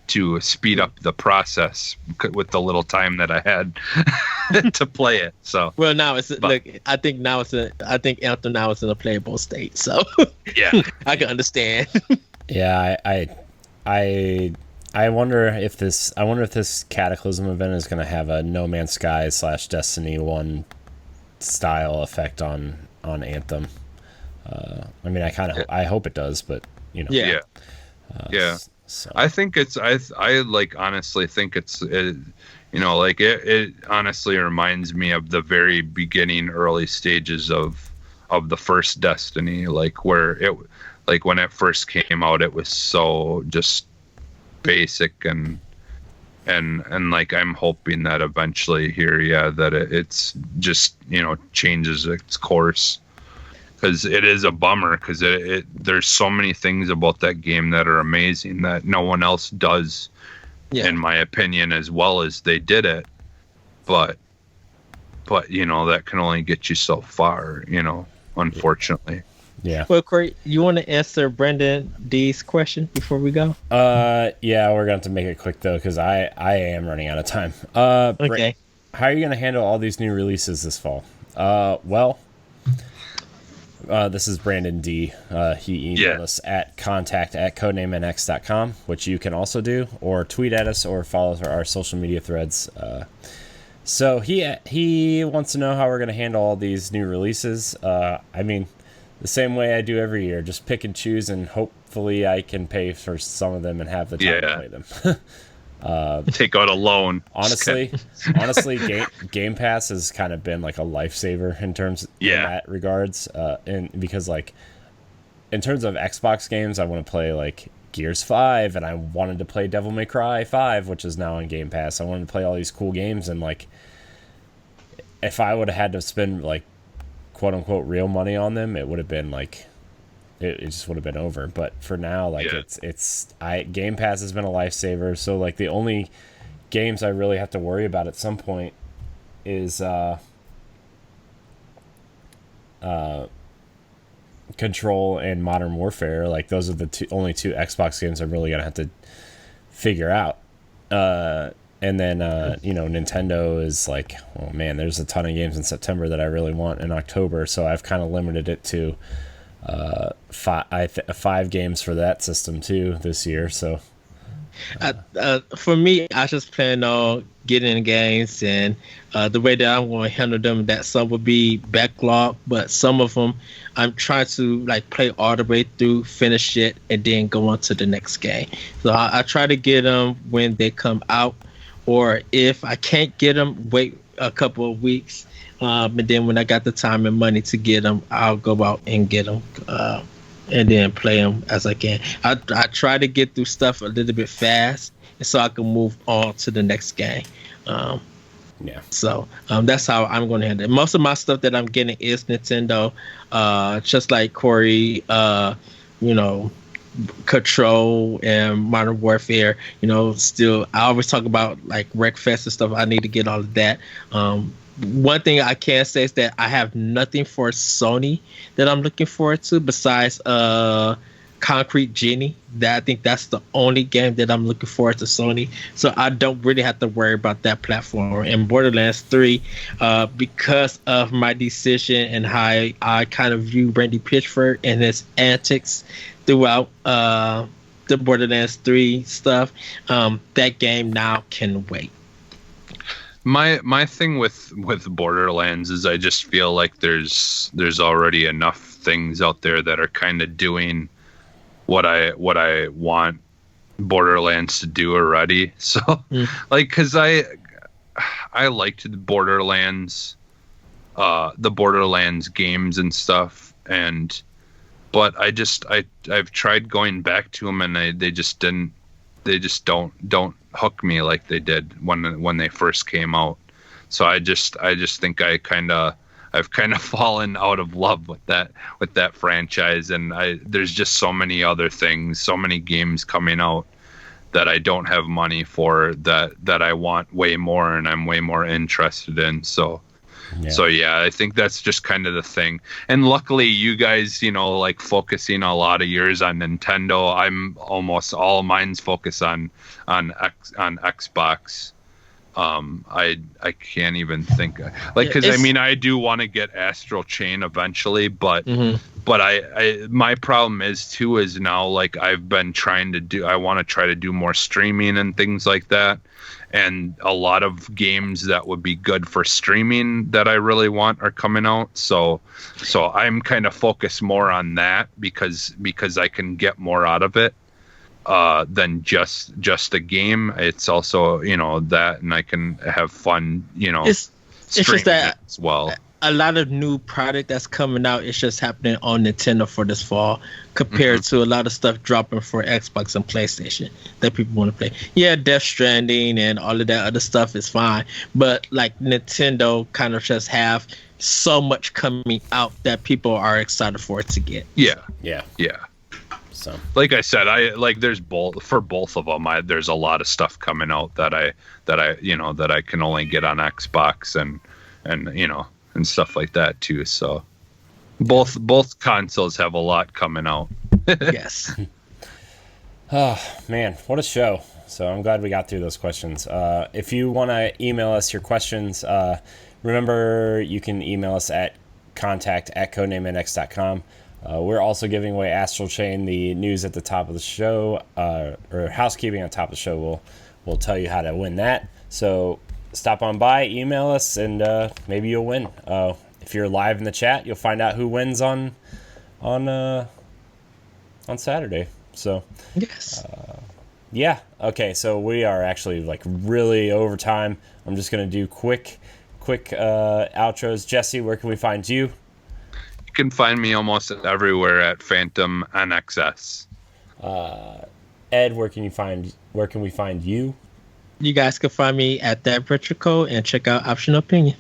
to speed up the process with the little time that I had to play it. So well, now I think Anthem now is in a playable state. So yeah, I can understand. Yeah, I wonder if this Cataclysm event is going to have a No Man's Sky / Destiny 1 style effect on Anthem. I mean, I hope it does, but Yeah. So. I think I honestly think it honestly reminds me of the very beginning, early stages of the first Destiny, where it, when it first came out, it was so just basic and I'm hoping that eventually here, that it's just, changes its course. Because it is a bummer, because there's so many things about that game that are amazing that no one else does, in my opinion, as well as they did it. But that can only get you so far, unfortunately. Yeah. Well, Corey, you want to answer Brendan D's question before we go? Yeah, we're going to have to make it quick, though, because I am running out of time. Okay. How are you going to handle all these new releases this fall? This is Brandon D. He emailed us at contact@codenamenx.com, which you can also do, or tweet at us, or follow our social media threads. So he wants to know how we're going to handle all these new releases. I mean, the same way I do every year, just pick and choose, and hopefully I can pay for some of them and have the time to play them. Take out a loan. Honestly, Game Pass has kind of been like a lifesaver in that regards. And because in terms of Xbox games, I want to play Gears 5, and I wanted to play Devil May Cry 5, which is now on Game Pass. I wanted to play all these cool games, and if I would have had to spend quote unquote real money on them, it would have been it just would have been over. But for now, Game Pass has been a lifesaver. So the only games I really have to worry about at some point is Control and Modern Warfare. Those are the only two Xbox games I'm really gonna have to figure out. And then Nintendo is oh man, there's a ton of games in September that I really want in October. So I've kind of limited it to 5 games for that system too this year. So for me, I just plan on getting games, and the way that I'm going to handle them, that some will be backlog, but some of them I'm trying to play all the way through, finish it, and then go on to the next game. So I try to get them when they come out, or if I can't get them, wait a couple of weeks. And then when I got the time and money to get them, I'll go out and get them, and then play them as I can. I try to get through stuff a little bit fast, so I can move on to the next game. So that's how I'm going to handle it. Most of my stuff that I'm getting is Nintendo, just like Corey, Control and Modern Warfare. Still, I always talk about Wreckfest and stuff. I need to get all of that. One thing I can say is that I have nothing for Sony that I'm looking forward to besides Concrete Genie. I think that's the only game that I'm looking forward to Sony. So I don't really have to worry about that platform. And Borderlands 3, because of my decision and how I kind of view Randy Pitchford and his antics throughout the Borderlands 3 stuff, that game now can wait. My thing with Borderlands is I just feel like there's already enough things out there that are kind of doing what I want Borderlands to do already. So like, because I liked the Borderlands games and stuff, but I've tried going back to them, and they just don't hook me like they did when they first came out. So I just think I've kind of fallen out of love with that franchise, and there's just so many other things, so many games coming out that I don't have money for that I want way more and I'm way more interested in. So yeah, I think that's just kind of the thing. And luckily you guys, like focusing a lot of yours on Nintendo, I'm almost all mine's focused on Xbox. I can't even think, like, because I mean, I do want to get Astral Chain eventually, but I my problem is now, like, I've been I want to try to do more streaming and things like that, and a lot of games that would be good for streaming that I really want are coming out. So I'm kind of focused more on that because I can get more out of it than just a game. It's also, that, and I can have fun, it's just that as well. A lot of new product that's coming out is just happening on Nintendo for this fall compared to a lot of stuff dropping for Xbox and PlayStation that people want to play. Yeah, Death Stranding and all of that other stuff is fine, but like Nintendo kind of just have so much coming out that people are excited for it to get. Yeah. So, like I said, there's both of them. There's a lot of stuff coming out that I can only get on Xbox and stuff like that too. So both consoles have a lot coming out. Yes. Oh man, what a show. So I'm glad we got through those questions. If you want to email us your questions, remember you can email us at contact@codenamenx.com. We're also giving away Astral Chain. The news at the top of the show, or housekeeping on top of the show, will tell you how to win that. So stop on by, email us, and maybe you'll win. If you're live in the chat, you'll find out who wins on Saturday. So yes. Yeah. Okay. So we are actually like really over time. I'm just gonna do quick outros. Jesse, where can we find you? You can find me almost everywhere at Phantom NXS. Ed, where can we find you? You guys can find me at that retro code and check out Optional Opinion.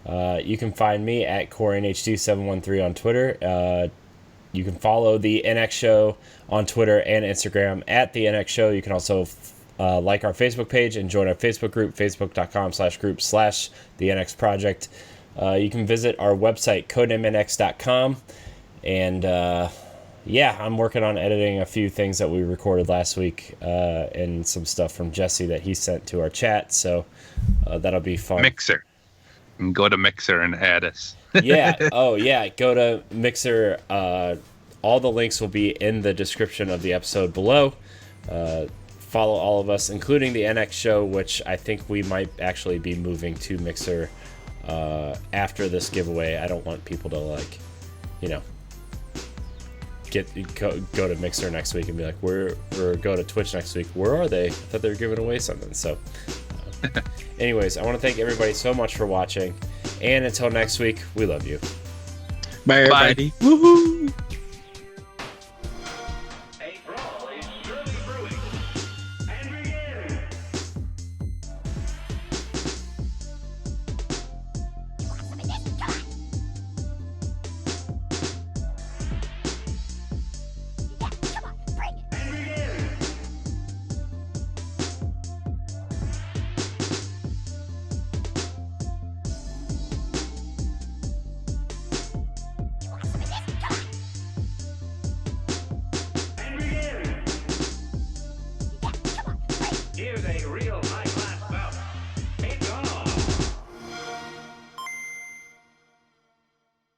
You can find me at CorianH2713 on Twitter. You can follow the NX Show on Twitter and Instagram at the NX Show. You can also like our Facebook page and join our Facebook group, facebook.com/group/the NX Project. You can visit our website, codenamenx.com. And I'm working on editing a few things that we recorded last week and some stuff from Jesse that he sent to our chat. So that'll be fun. Mixer. And go to Mixer and add us. Yeah. Oh, yeah. Go to Mixer. All the links will be in the description of the episode below. Follow all of us, including the NX Show, which I think we might actually be moving to Mixer after this giveaway. I don't want people to go to Mixer next week and be like, we're go to Twitch next week. Where are they? I thought they were giving away something. So anyways, I want to thank everybody so much for watching, and until next week, we love you. Bye everybody. Bye. Woohoo!